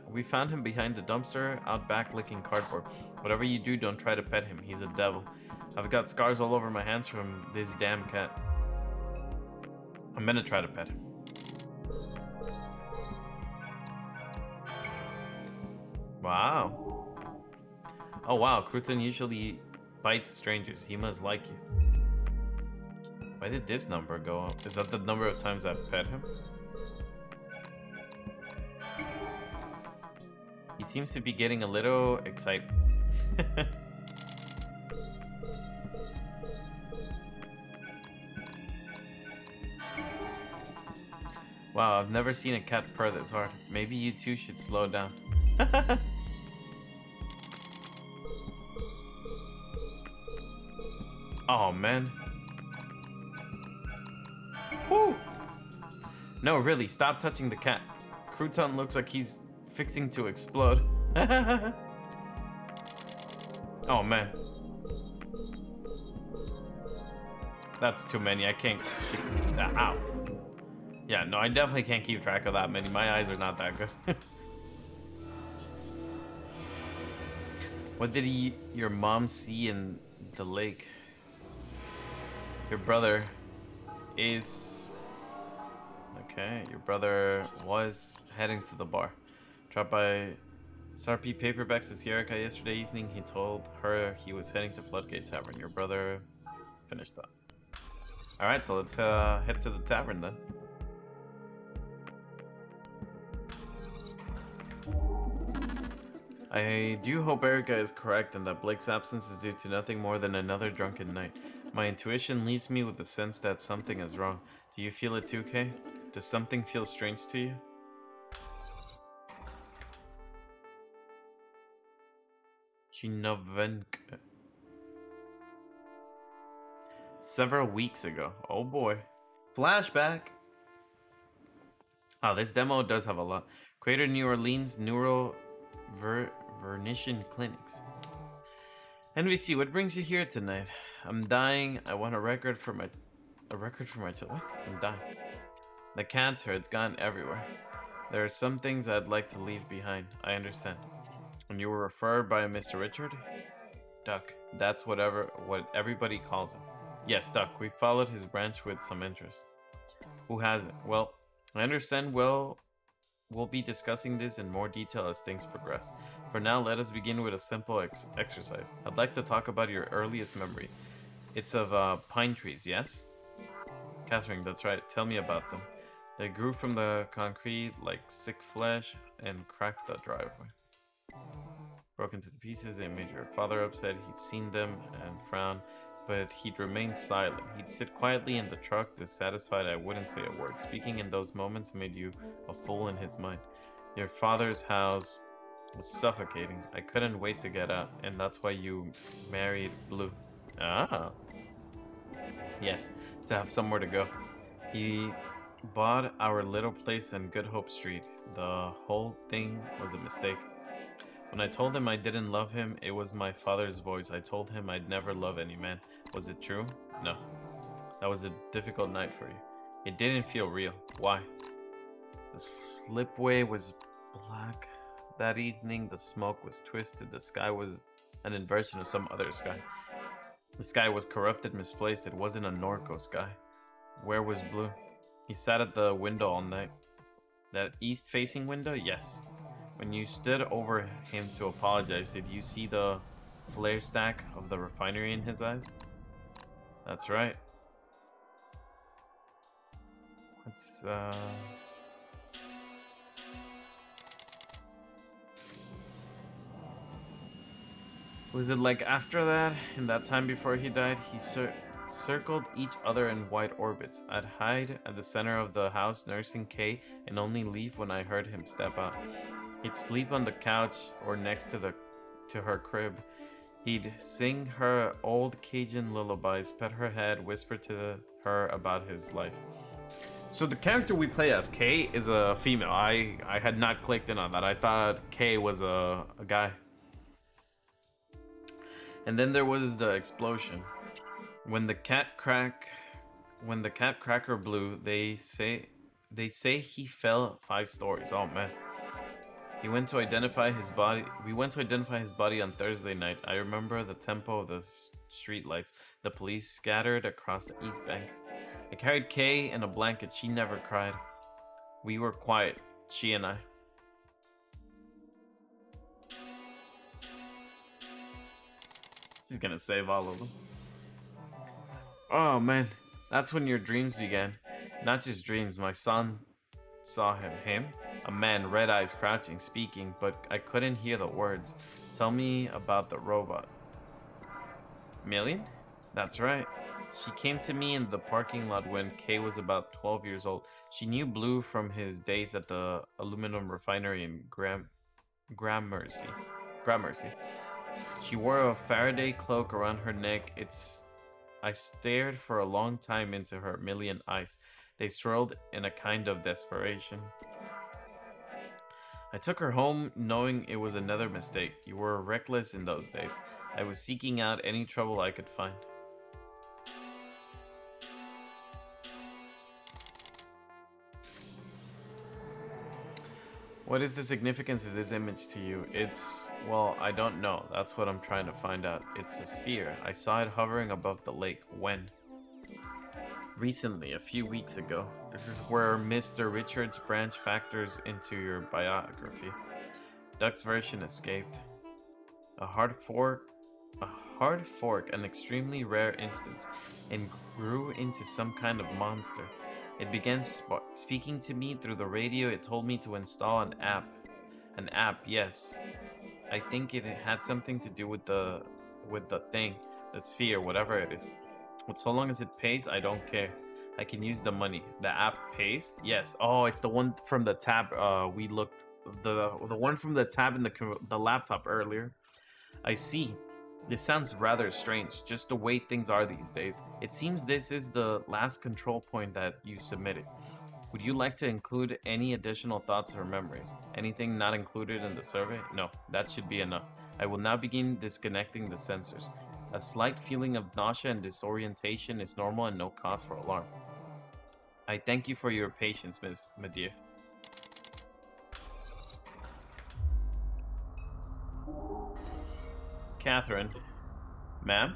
Speaker 1: We found him behind the dumpster, out back licking cardboard. Whatever you do, don't try to pet him. He's a devil. I've got scars all over my hands from this damn cat. I'm gonna try to pet him. Wow. Oh wow, Cruton usually bites strangers. He must like you. Why did this number go up? Is that the number of times I've pet him? He seems to be getting a little excited. Wow, I've never seen a cat purr this hard. Maybe you two should slow down. Oh man. Woo! No, really, stop touching the cat. Crouton looks like he's fixing to explode. Oh man. That's too many. I can't keep that out. Yeah, no, I definitely can't keep track of that many. My eyes are not that good. What did your mom see in the lake? Your brother is... Okay, your brother was heading to the bar. Dropped by Sarpi Paperbacks to Sierra yesterday evening. He told her he was heading to Floodgate Tavern. Your brother finished that. Alright, so let's head to the tavern then. I do hope Erica is correct and that Blake's absence is due to nothing more than another drunken night. My intuition leaves me with the sense that something is wrong. Do you feel it too, Kay? Does something feel strange to you? Chinovenk. Several weeks ago. Oh boy. Flashback. Oh, this demo does have a lot. Greater New Orleans Neural Vernician Clinics. NVC, what brings you here tonight? I'm dying. I want a record for my child. What? I'm dying. The cancer, it's gone everywhere. There are some things I'd like to leave behind. I understand. When you were referred by Mr. Richard? Duck. That's what everybody calls him. Yes, Duck. We followed his branch with some interest. Who hasn't? Well, I understand. Well, we'll be discussing this in more detail as things progress. For now, let us begin with a simple exercise. I'd like to talk about your earliest memory. It's of pine trees, yes? Catherine, that's right. Tell me about them. They grew from the concrete like sick flesh and cracked the driveway. Broken to the pieces, they made your father upset. He'd seen them and frowned, but he'd remain silent. He'd sit quietly in the truck, dissatisfied I wouldn't say a word. Speaking in those moments made you a fool in his mind. Your father's house was suffocating. I couldn't wait to get out, and that's why you married Blue. Ah. Yes, to have somewhere to go. He bought our little place in Good Hope Street. The whole thing was a mistake. When I told him I didn't love him, it was my father's voice. I told him I'd never love any man. Was it true? No. That was a difficult night for you. It didn't feel real. Why? The slipway was black. That evening, the smoke was twisted. The sky was an inversion of some other sky. The sky was corrupted, misplaced. It wasn't a Norco sky. Where was Blue? He sat at the window all night. That east-facing window? Yes. When you stood over him to apologize, did you see the flare stack of the refinery in his eyes? That's right. Let's, Was it like after that, in that time before he died, he circled each other in wide orbits. I'd hide at the center of the house nursing Kay and only leave when I heard him step out. He'd sleep on the couch or next to her crib. He'd sing her old Cajun lullabies, pet her head, whisper to her about his life. So the character we play as, Kay, is a female. I had not clicked in on that. I thought Kay was a guy. And then there was the explosion. When the cracker blew, they say he fell 5 stories. Oh man. We went to identify his body on Thursday night. I remember the tempo of the streetlights. The police scattered across the East Bank. I carried Kay in a blanket. She never cried. We were quiet, she and I. She's gonna save all of them. Oh man, that's when your dreams began. Not just dreams, my son saw him. Him? A man, red eyes, crouching, speaking, but I couldn't hear the words. Tell me about the robot. Million? That's right. She came to me in the parking lot when Kay was about 12 years old. She knew Blue from his days at the aluminum refinery in Gramercy. She wore a Faraday cloak around her neck. I stared for a long time into her million eyes. They swirled in a kind of desperation. I took her home knowing it was another mistake. You were reckless in those days. I was seeking out any trouble I could find. What is the significance of this image to you? Well, I don't know. That's what I'm trying to find out. It's a sphere. I saw it hovering above the lake. When? Recently, a few weeks ago. This is where Mr. Richards' branch factors into your biography. Duck's version escaped. A hard fork, an extremely rare instance, and grew into some kind of monster. It began speaking to me through the radio. It told me to install an app. An app, yes. I think it had something to do with the thing, the sphere, whatever it is. But so long as it pays, I don't care. I can use the money. The app pays? Yes. Oh, it's the one from the tab. We looked the one from the tab in the laptop earlier. I see. This sounds rather strange, just the way things are these days. It seems this is the last control point that you submitted. Would you like to include any additional thoughts or memories? Anything not included in the survey? No, that should be enough. I will now begin disconnecting the sensors. A slight feeling of nausea and disorientation is normal and no cause for alarm. I thank you for your patience, Miss Medea. Catherine. Ma'am?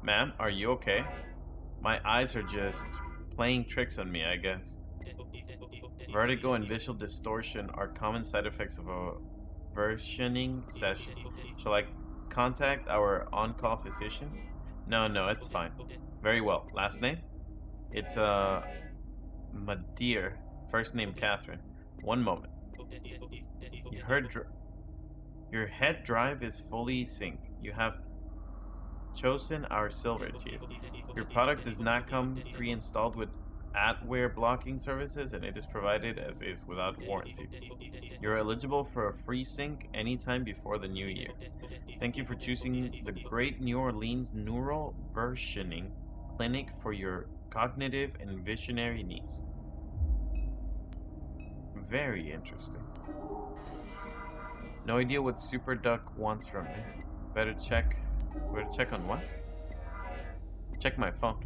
Speaker 1: Ma'am, are you okay? My eyes are just playing tricks on me, I guess. Vertigo and visual distortion are common side effects of a versioning session. Shall I contact our on-call physician? No, it's fine. Very well. Last name? It's Madeir. First name Catherine. One moment. Your head drive is fully synced. You have chosen our silver tier. Your product does not come pre-installed with adware blocking services, and it is provided as is without warranty. You're eligible for a free sync anytime before the new year. Thank you for choosing the Great New Orleans Neural Versioning Clinic for your cognitive and visionary needs. Very interesting. No idea what Super Duck wants from me. Better check on what? Check my phone.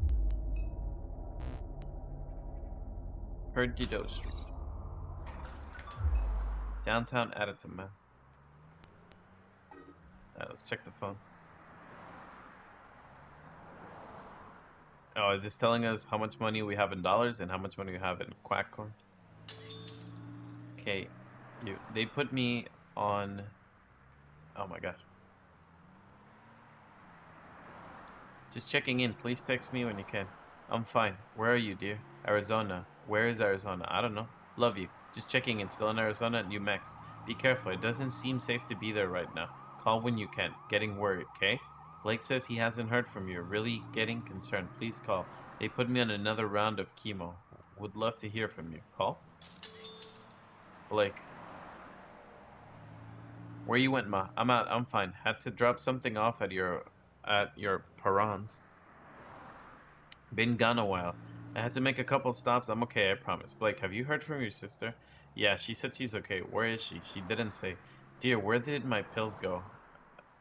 Speaker 1: Perdido Street. Downtown Addington, man. Let's check the phone. Oh, is this telling us how much money we have in dollars and how much money we have in quack coin? Okay, they put me on. Oh my god. Just checking in. Please text me when you can. I'm fine. Where are you, dear? Arizona. Where is Arizona? I don't know. Love you. Just checking in. Still in Arizona at New Mex. Be careful. It doesn't seem safe to be there right now. Call when you can. Getting worried, okay? Blake says he hasn't heard from you. Really getting concerned. Please call. They put me on another round of chemo. Would love to hear from you. Call? Blake. Where you went, Ma? I'm out. I'm fine. Had to drop something off at your parents. Been gone a while. I had to make a couple stops. I'm okay, I promise. Blake, have you heard from your sister? Yeah, she said she's okay. Where is she? She didn't say. Dear, where did my pills go?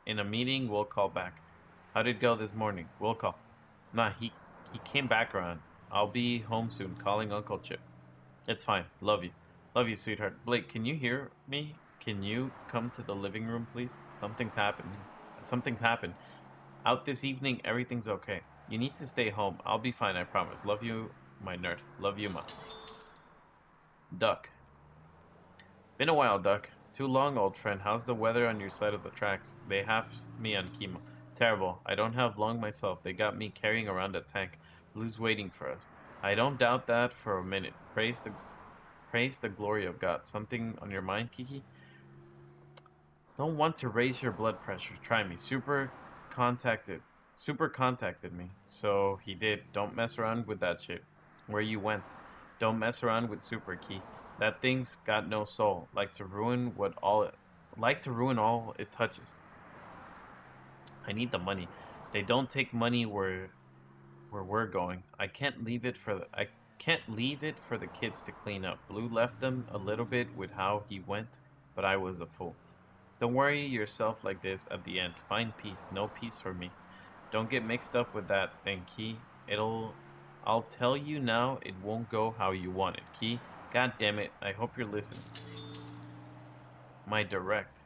Speaker 1: In a meeting, we'll call back. How did it go this morning? We'll call. Nah, he came back around. I'll be home soon, calling Uncle Chip. It's fine. Love you. Love you, sweetheart. Blake, can you hear me? Can you come to the living room, please? Something's happened. Something's happened. Out this evening, everything's okay. You need to stay home. I'll be fine, I promise. Love you, my nerd. Love you, Ma. Duck. Been a while, Duck. Too long, old friend. How's the weather on your side of the tracks? They have me on chemo. Terrible. I don't have long myself. They got me carrying around a tank. Blue's waiting for us. I don't doubt that for a minute. Praise the glory of God. Something on your mind, Kiki? Don't want to raise your blood pressure. Try me. Contacted. Super contacted me. So he did. Don't mess around with that shit. Where you went. Don't mess around with Super Key. That thing's got no soul. Like to ruin all it touches. I need the money. They don't take money where we're going. I can't leave it for the kids to clean up. Blue left them a little bit with how he went, but I was a fool. Don't worry yourself like this at the end. Find peace. No peace for me. Don't get mixed up with that thing, Key. I'll tell you now, it won't go how you want it, Key. God damn it. I hope you're listening. My Direct.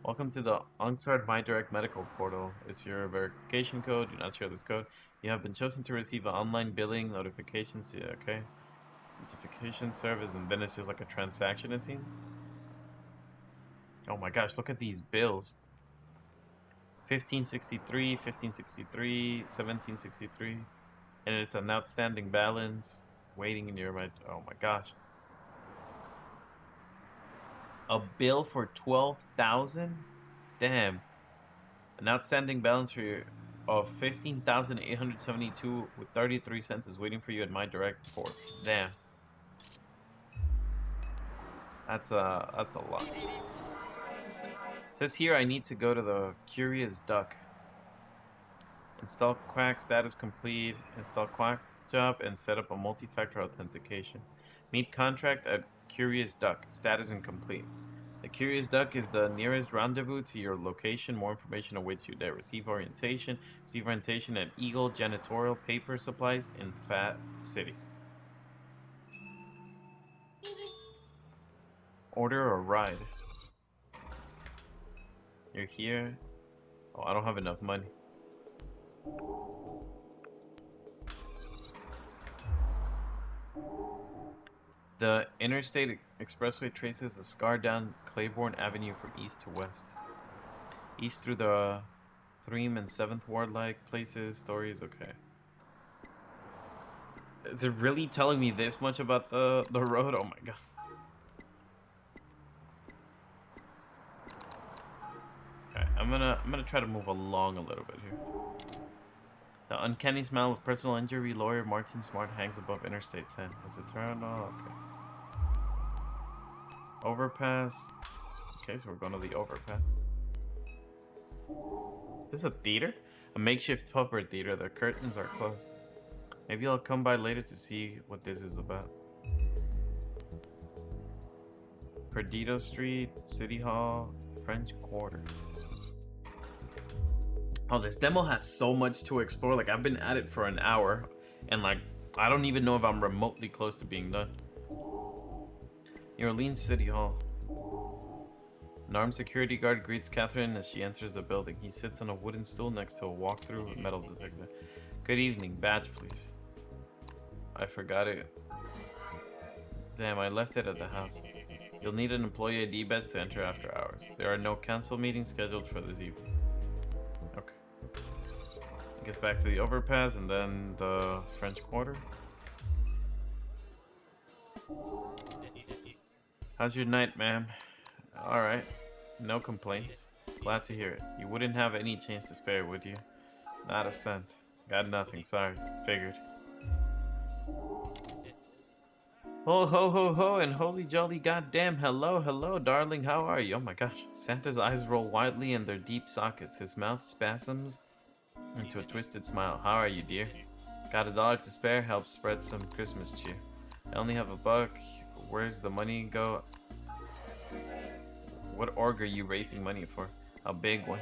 Speaker 1: Welcome to the Ongsard My Direct medical portal. It's your verification code. Do not share this code. You have been chosen to receive an online billing notifications. Yeah, okay. Notification service, and then it's just like a transaction, it seems. Oh my gosh, look at these bills. 1563, 1563, 1763. And it's an outstanding balance waiting in your mind. Oh my gosh. A bill for 12,000? Damn. An outstanding balance of 15,872 with 33 cents is waiting for you at my direct port. Damn. That's a lot. It says here I need to go to the Curious Duck. Install Quack, status complete. Install Quack job and set up a multi-factor authentication. Meet contract at Curious Duck. Status incomplete. The Curious Duck is the nearest rendezvous to your location. More information awaits you there. Receive orientation at Eagle Janitorial Paper Supplies in Fat City. Order a ride. You're here. Oh, I don't have enough money. The Interstate Expressway traces a scar down Claiborne Avenue from east to west. East through the 3rd and 7th Ward-like places, stories, okay. Is it really telling me this much about the road? Oh my god. Okay, I'm gonna try to move along a little bit here. The uncanny smell of personal injury lawyer Martin Smart hangs above Interstate 10. Is it turned on? Okay. Overpass. Okay, so we're going to the overpass. This is a theater? A makeshift puppet theater. The curtains are closed. Maybe I'll come by later to see what this is about. Perdido Street, City Hall, French Quarter. Oh, this demo has so much to explore. Like, I've been at it for an hour, and like, I don't even know if I'm remotely close to being done. New Orleans City Hall. An armed security guard greets Catherine as she enters the building. He sits on a wooden stool next to a walk-through metal detector. Good evening. Badge, please. I forgot it. Damn, I left it at the house. You'll need an employee ID badge to enter after hours. There are no cancel meetings scheduled for this evening. Okay. Gets back to the overpass and then the French Quarter. How's your night, ma'am? Alright. No complaints. Glad to hear it. You wouldn't have any chance to spare, would you? Not a cent. Got nothing, sorry. Figured. Ho ho ho ho and holy jolly goddamn hello hello darling, how are you? Oh my gosh. Santa's eyes roll widely in their deep sockets. His mouth spasms into a twisted smile. How are you, dear? Got $1 to spare? Help spread some Christmas cheer. I only have $1. Where's the money go? What org are you raising money for? A big one.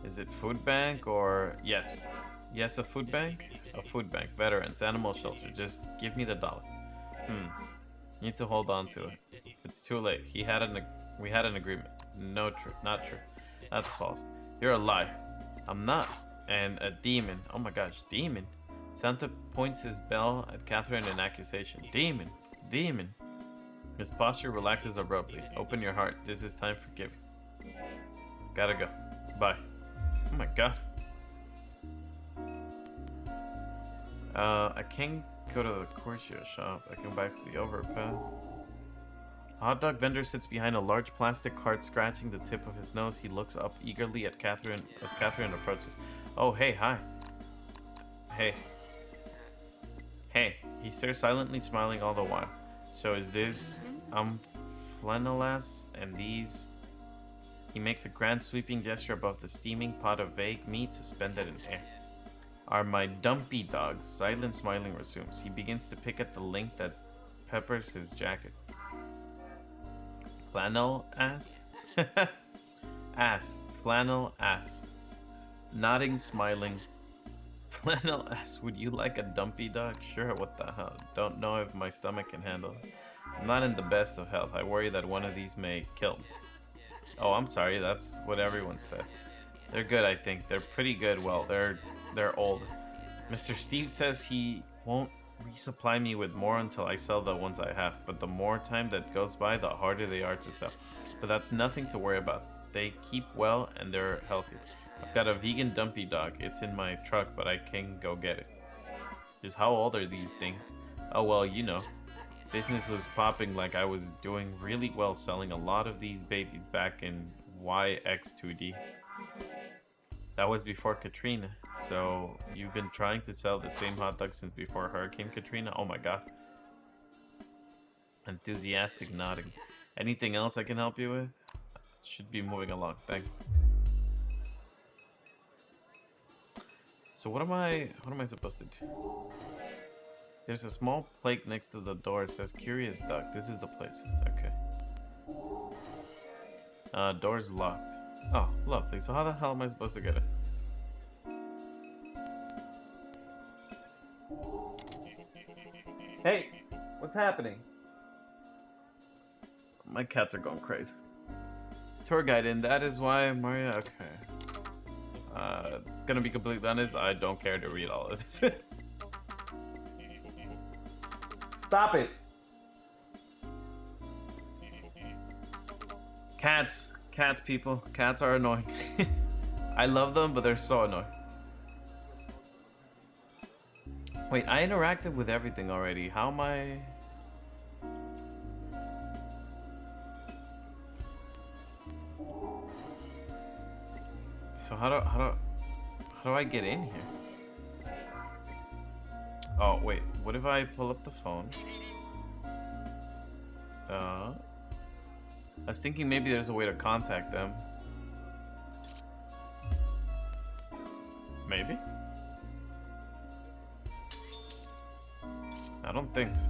Speaker 1: Is it food bank or... Yes. Yes, a food bank? A food bank. Veterans. Animal shelter. Just give me the $1. Need to hold on to it. It's too late. We had an agreement. No, true. Not true. That's false. You're a liar. I'm not. And a demon. Oh my gosh, demon. Santa points his bell at Catherine in accusation. Demon. Demon. His posture relaxes abruptly. Open your heart. This is time for giving. Gotta go. Bye. Oh my god. I can't go to the Corsia shop. I can buy the overpass. A hot dog vendor sits behind a large plastic cart, scratching the tip of his nose. He looks up eagerly at Catherine as Catherine approaches. Oh, hey, hi. Hey. Hey. He stares silently, smiling all the while. So is this flanelas and these... He makes a grand sweeping gesture above the steaming pot of vague meat suspended in air. Are my dumpy dogs. Silent smiling resumes. He begins to pick at the link that peppers his jacket. Flannel ass? Ass. Flannel ass. Nodding, smiling. Flannel ass, would you like a dumpy dog? Sure, what the hell. Don't know if my stomach can handle it. I'm not in the best of health. I worry that one of these may kill me. Oh, I'm sorry. That's what everyone says. They're good, I think. They're pretty good. Well, they're old. Mr. Steve says he won't resupply me with more until I sell the ones I have. But the more time that goes by, the harder they are to sell. But that's nothing to worry about. They keep well and they're healthy. I've got a vegan dumpy dog. It's in my truck, but I can go get it. Just how old are these things? Oh, well, you know. Business was popping like I was doing really well selling a lot of these babies back in YX2D. That was before Katrina. So you've been trying to sell the same hot dog since before Hurricane Katrina? Oh my god. Enthusiastic nodding. Anything else I can help you with? Should be moving along, thanks. So what am I supposed to do? There's a small plate next to the door. It says Curious Duck. This is the place. Okay. Door's locked. Oh, lovely. So how the hell am I supposed to get it? Hey, what's happening? My cats are going crazy. Tour guide, and that is why Maria. Okay. Gonna be completely honest, I don't care to read all of this. Stop it! Cats, people. Cats are annoying. I love them, but they're so annoying. Wait, I interacted with everything already. How am I... So how do I get in here? Oh wait, what if I pull up the phone? I was thinking maybe there's a way to contact them. Maybe? I don't think so.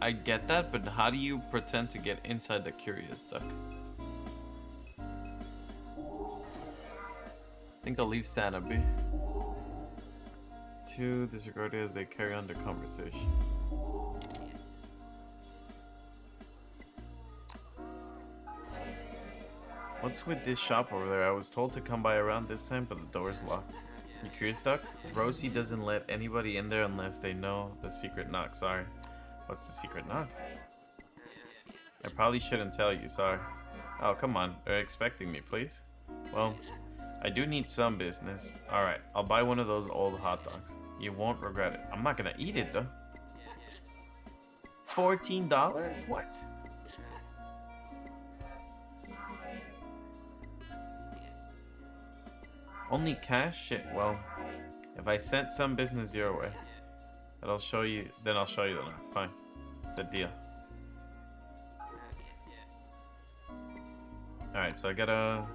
Speaker 1: I get that, but how do you pretend to get inside the Curious Duck? I think I'll leave Santa be. 2 disregarded as they carry on their conversation. What's with this shop over there? I was told to come by around this time, but the door's locked. You Curious Duck? Rosie doesn't let anybody in there unless they know the secret knock. Sorry. What's the secret knock? I probably shouldn't tell you, sorry. Oh, come on. They're expecting me, please. Well, I do need some business. Alright, I'll buy one of those old hot dogs. You won't regret it. I'm not gonna eat it, though. $14? What? Only cash? Shit, well, if I sent some business your way, that'll show you, then I'll show you the knock. Fine. It's a deal. Alright, so I gotta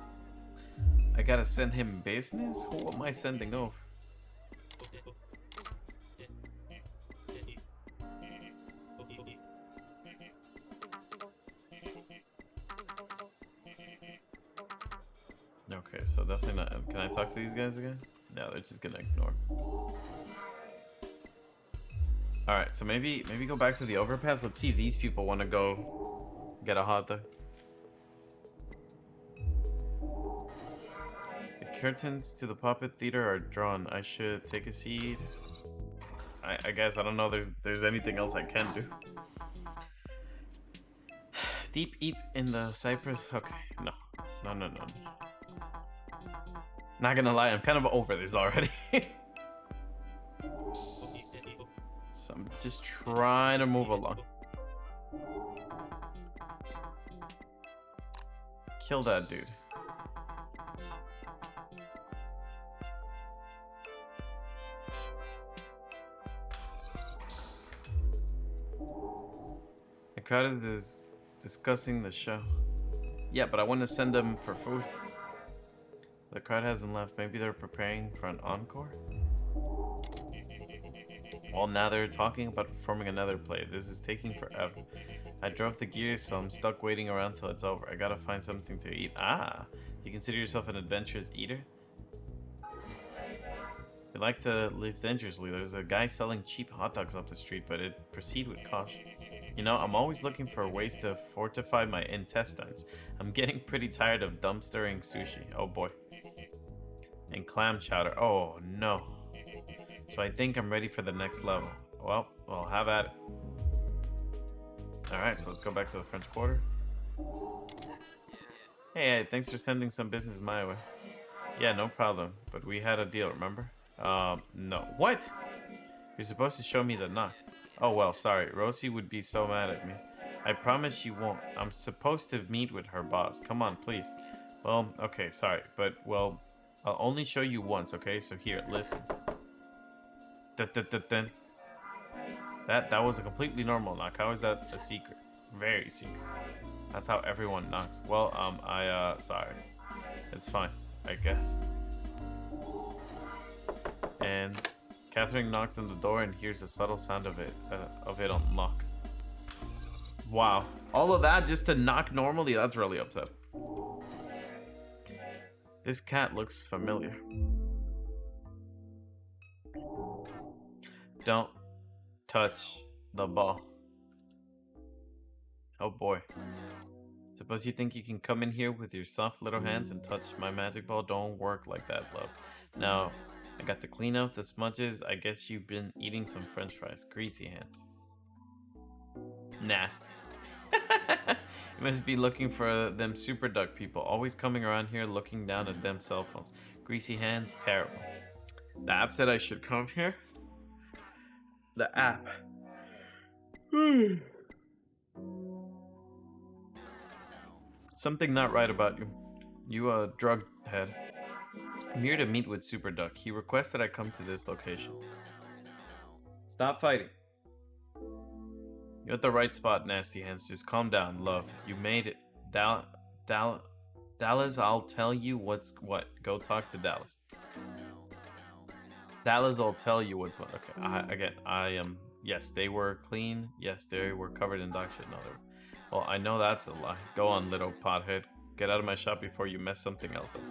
Speaker 1: send him business? Who am I sending over? Okay, so definitely not. Can I talk to these guys again? No, they're just gonna ignore. Alright, so maybe go back to the overpass. Let's see if these people want to go get a hot dog. The curtains to the puppet theater are drawn. I should take a seat. I guess I don't know there's anything else I can do. Deep eep in the cypress. Okay, no. Not gonna lie, I'm kind of over this already. So I'm just trying to move along. Kill that dude. The crowd is discussing the show. Yeah, but I want to send them for food. The crowd hasn't left. Maybe they're preparing for an encore? Well, now they're talking about performing another play. This is taking forever. I drove the gears, so I'm stuck waiting around till it's over. I gotta find something to eat. Ah! You consider yourself an adventurous eater? You like to live dangerously. There's a guy selling cheap hot dogs up the street, but proceed with caution. You know, I'm always looking for ways to fortify my intestines. I'm getting pretty tired of dumpstering sushi. Oh boy. And clam chowder. Oh no. So I think I'm ready for the next level. Well, I'll have at it. Alright, so let's go back to the French Quarter. Hey, thanks for sending some business my way. Yeah, no problem. But we had a deal, remember? No. What? You're supposed to show me the knock. Oh, well, sorry. Rosie would be so mad at me. I promise she won't. I'm supposed to meet with her boss. Come on, please. Well, okay, sorry. But, well, I'll only show you once, okay? So here, listen. That was a completely normal knock. How is that a secret? Very secret. That's how everyone knocks. Well, sorry. It's fine, I guess. And Catherine knocks on the door and hears a subtle sound of it unlock. Wow. All of that just to knock normally? That's really upsetting. This cat looks familiar. Don't touch the ball. Oh boy. Suppose you think you can come in here with your soft little hands and touch my magic ball? Don't work like that, love. Now, I got to clean up the smudges. I guess you've been eating some french fries. Greasy hands. Nasty. You must be looking for them super duck people. Always coming around here looking down at them cell phones. Greasy hands, terrible. The app said I should come here? The app. Something not right about you. You a drug head. I'm here to meet with Super Duck. He requested I come to this location. Stop fighting. You're at the right spot, Nasty Hands. Just calm down, love. You made it. Dallas, I'll tell you what's what. Go talk to Dallas. Dallas, I'll tell you what's what. Okay, I am. Yes, they were clean. Yes, they were covered in dog shit. No, they were. Well, I know that's a lie. Go on, little pothead. Get out of my shop before you mess something else up.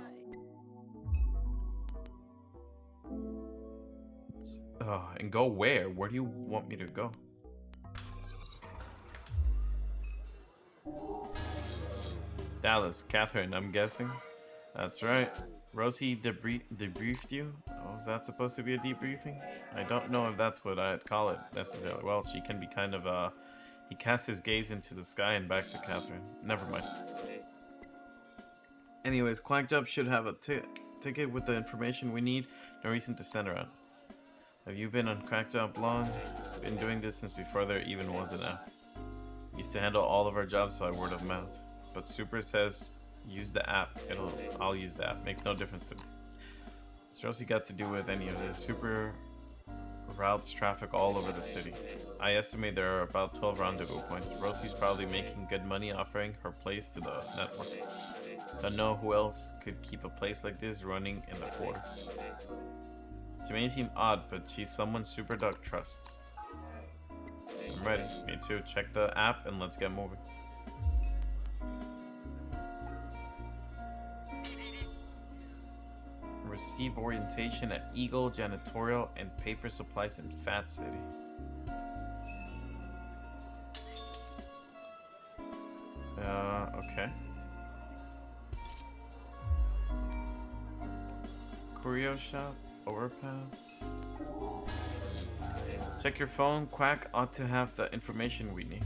Speaker 1: And go where? Where do you want me to go? Dallas, Catherine, I'm guessing. That's right. Rosie debriefed you? Oh, is that supposed to be a debriefing? I don't know if that's what I'd call it necessarily. Well, she can be kind of, He cast his gaze into the sky and back to Catherine. Never mind. Anyways, Quackjob should have a ticket with the information we need. No reason to send around. Have you been on Quackjob long? Been doing this since before there even was an app. Used to handle all of our jobs by word of mouth. But Super says use the app. I'll use the app. Makes no difference to me. What's Rosie got to do with any of this? Super routes traffic all over the city. I estimate there are about 12 rendezvous points. Rosie's probably making good money offering her place to the network. Don't know who else could keep a place like this running in the quarter. She may seem odd, but she's someone Super Duck trusts. I'm ready. Me too. Check the app and let's get moving. Receive orientation at Eagle, Janitorial, and Paper Supplies in Fat City. Okay. Curio Shop, Overpass. Check your phone. Quack ought to have the information we need.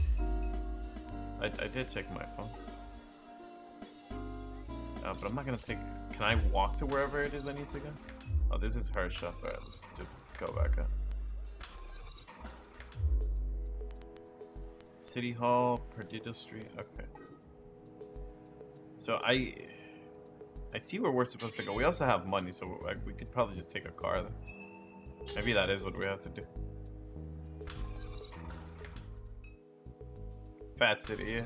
Speaker 1: I did check my phone. But I'm not gonna take... Can I walk to wherever it is I need to go? Oh, this is her shop. Alright, let's just go back up. City Hall, Perdido Street. Okay. So I see where we're supposed to go. We also have money, so we could probably just take a car then. Maybe that is what we have to do. Fat City, yeah.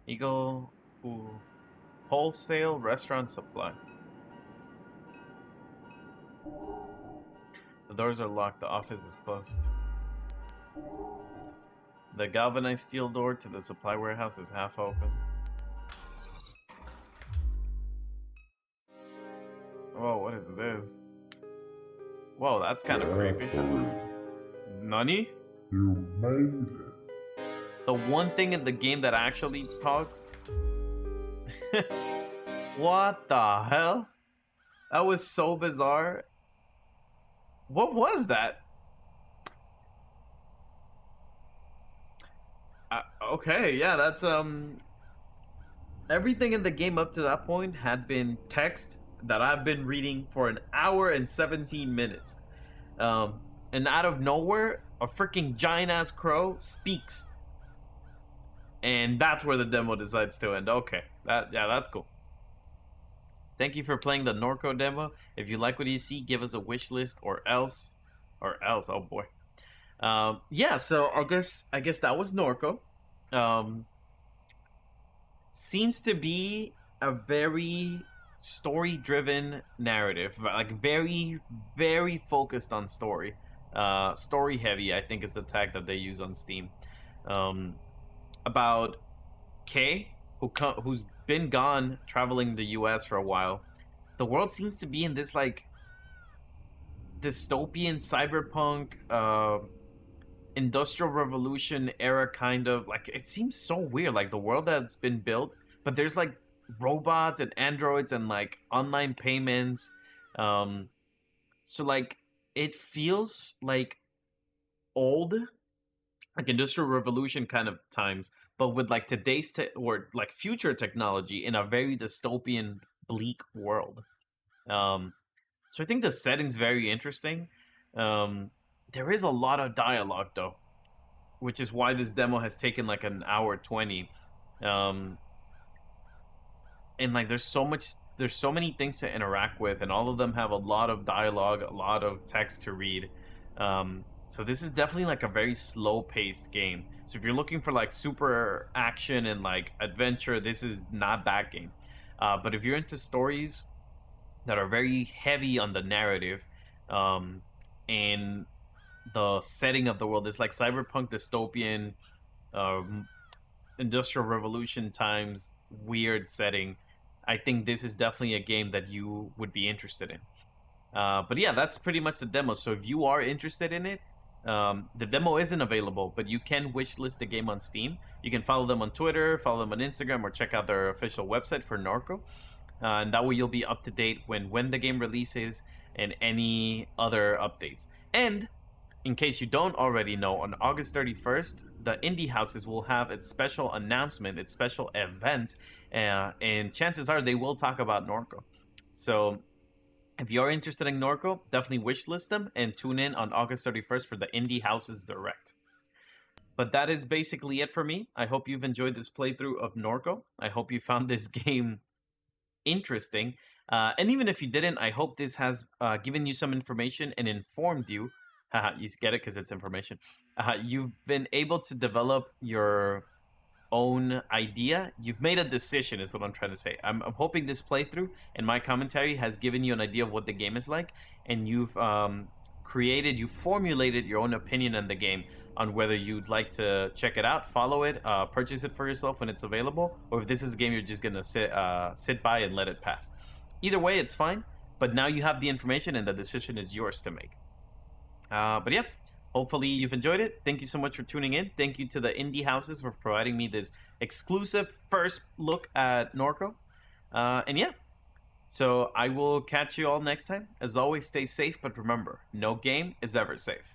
Speaker 1: Eagle, ooh. Wholesale restaurant supplies. The doors are locked, the office is closed. The galvanized steel door to the supply warehouse is half open. Whoa, what is this? Whoa, that's kind of creepy. Nani?
Speaker 2: You made it.
Speaker 1: The one thing in the game that actually talks? What the hell? That was so bizarre. What was that? Okay, yeah, that's everything in the game up to that point had been text that I've been reading for an hour and 17 minutes. And out of nowhere, a freaking giant ass crow speaks. And that's where the demo decides to end. Okay, that's cool. Thank you for playing the NORCO demo. If you like what you see, give us a wish list or else. Oh boy. Yeah, so I guess that was NORCO. Seems to be a very story-driven narrative, like very, very focused on story. Story heavy, I think, is the tag that they use on Steam. About Kay, who's been gone traveling the U.S. for a while. The world seems to be in this like dystopian cyberpunk industrial revolution era kind of like. It seems so weird, like the world that's been built, but there's like robots and androids and like online payments. So like it feels like old, like industrial revolution kind of times, but with like today's or like future technology in a very dystopian, bleak world. So I think the setting's very interesting. There is a lot of dialogue though, which is why this demo has taken like an hour 20. And like there's so many things to interact with, and all of them have a lot of dialogue, a lot of text to read. So this is definitely like a very slow-paced game. So if you're looking for like super action and like adventure, this is not that game. But if you're into stories that are very heavy on the narrative, and the setting of the world is like cyberpunk dystopian, industrial revolution times weird setting, I think this is definitely a game that you would be interested in. But yeah, that's pretty much the demo. So if you are interested in it, the demo isn't available, but you can wishlist the game on Steam. You can follow them on Twitter, follow them on Instagram, or check out their official website for NORCO. And that way you'll be up to date when the game releases and any other updates. And in case you don't already know, on August 31st, the Indie Houses will have its special announcement, its special event, and chances are they will talk about NORCO. So if you're interested in NORCO, definitely wishlist them and tune in on August 31st for the Indie Houses Direct. But that is basically it for me. I hope you've enjoyed this playthrough of Norco. I hope you found this game interesting. And even if you didn't, I hope this has given you some information and informed you. Haha, you get it because it's information. You've been able to develop your own idea. You've made a decision, is what I'm trying to say. I'm hoping this playthrough and my commentary has given you an idea of what the game is like, and you've you formulated your own opinion on the game on whether you'd like to check it out, follow it, purchase it for yourself when it's available, or if this is a game you're just gonna sit by and let it pass. Either way, it's fine. But now you have the information, and the decision is yours to make. But yeah, hopefully you've enjoyed it. Thank you so much for tuning in. Thank you to the indie houses for providing me this exclusive first look at Norco. And yeah, so I will catch you all next time. As always, stay safe, but remember, no game is ever safe.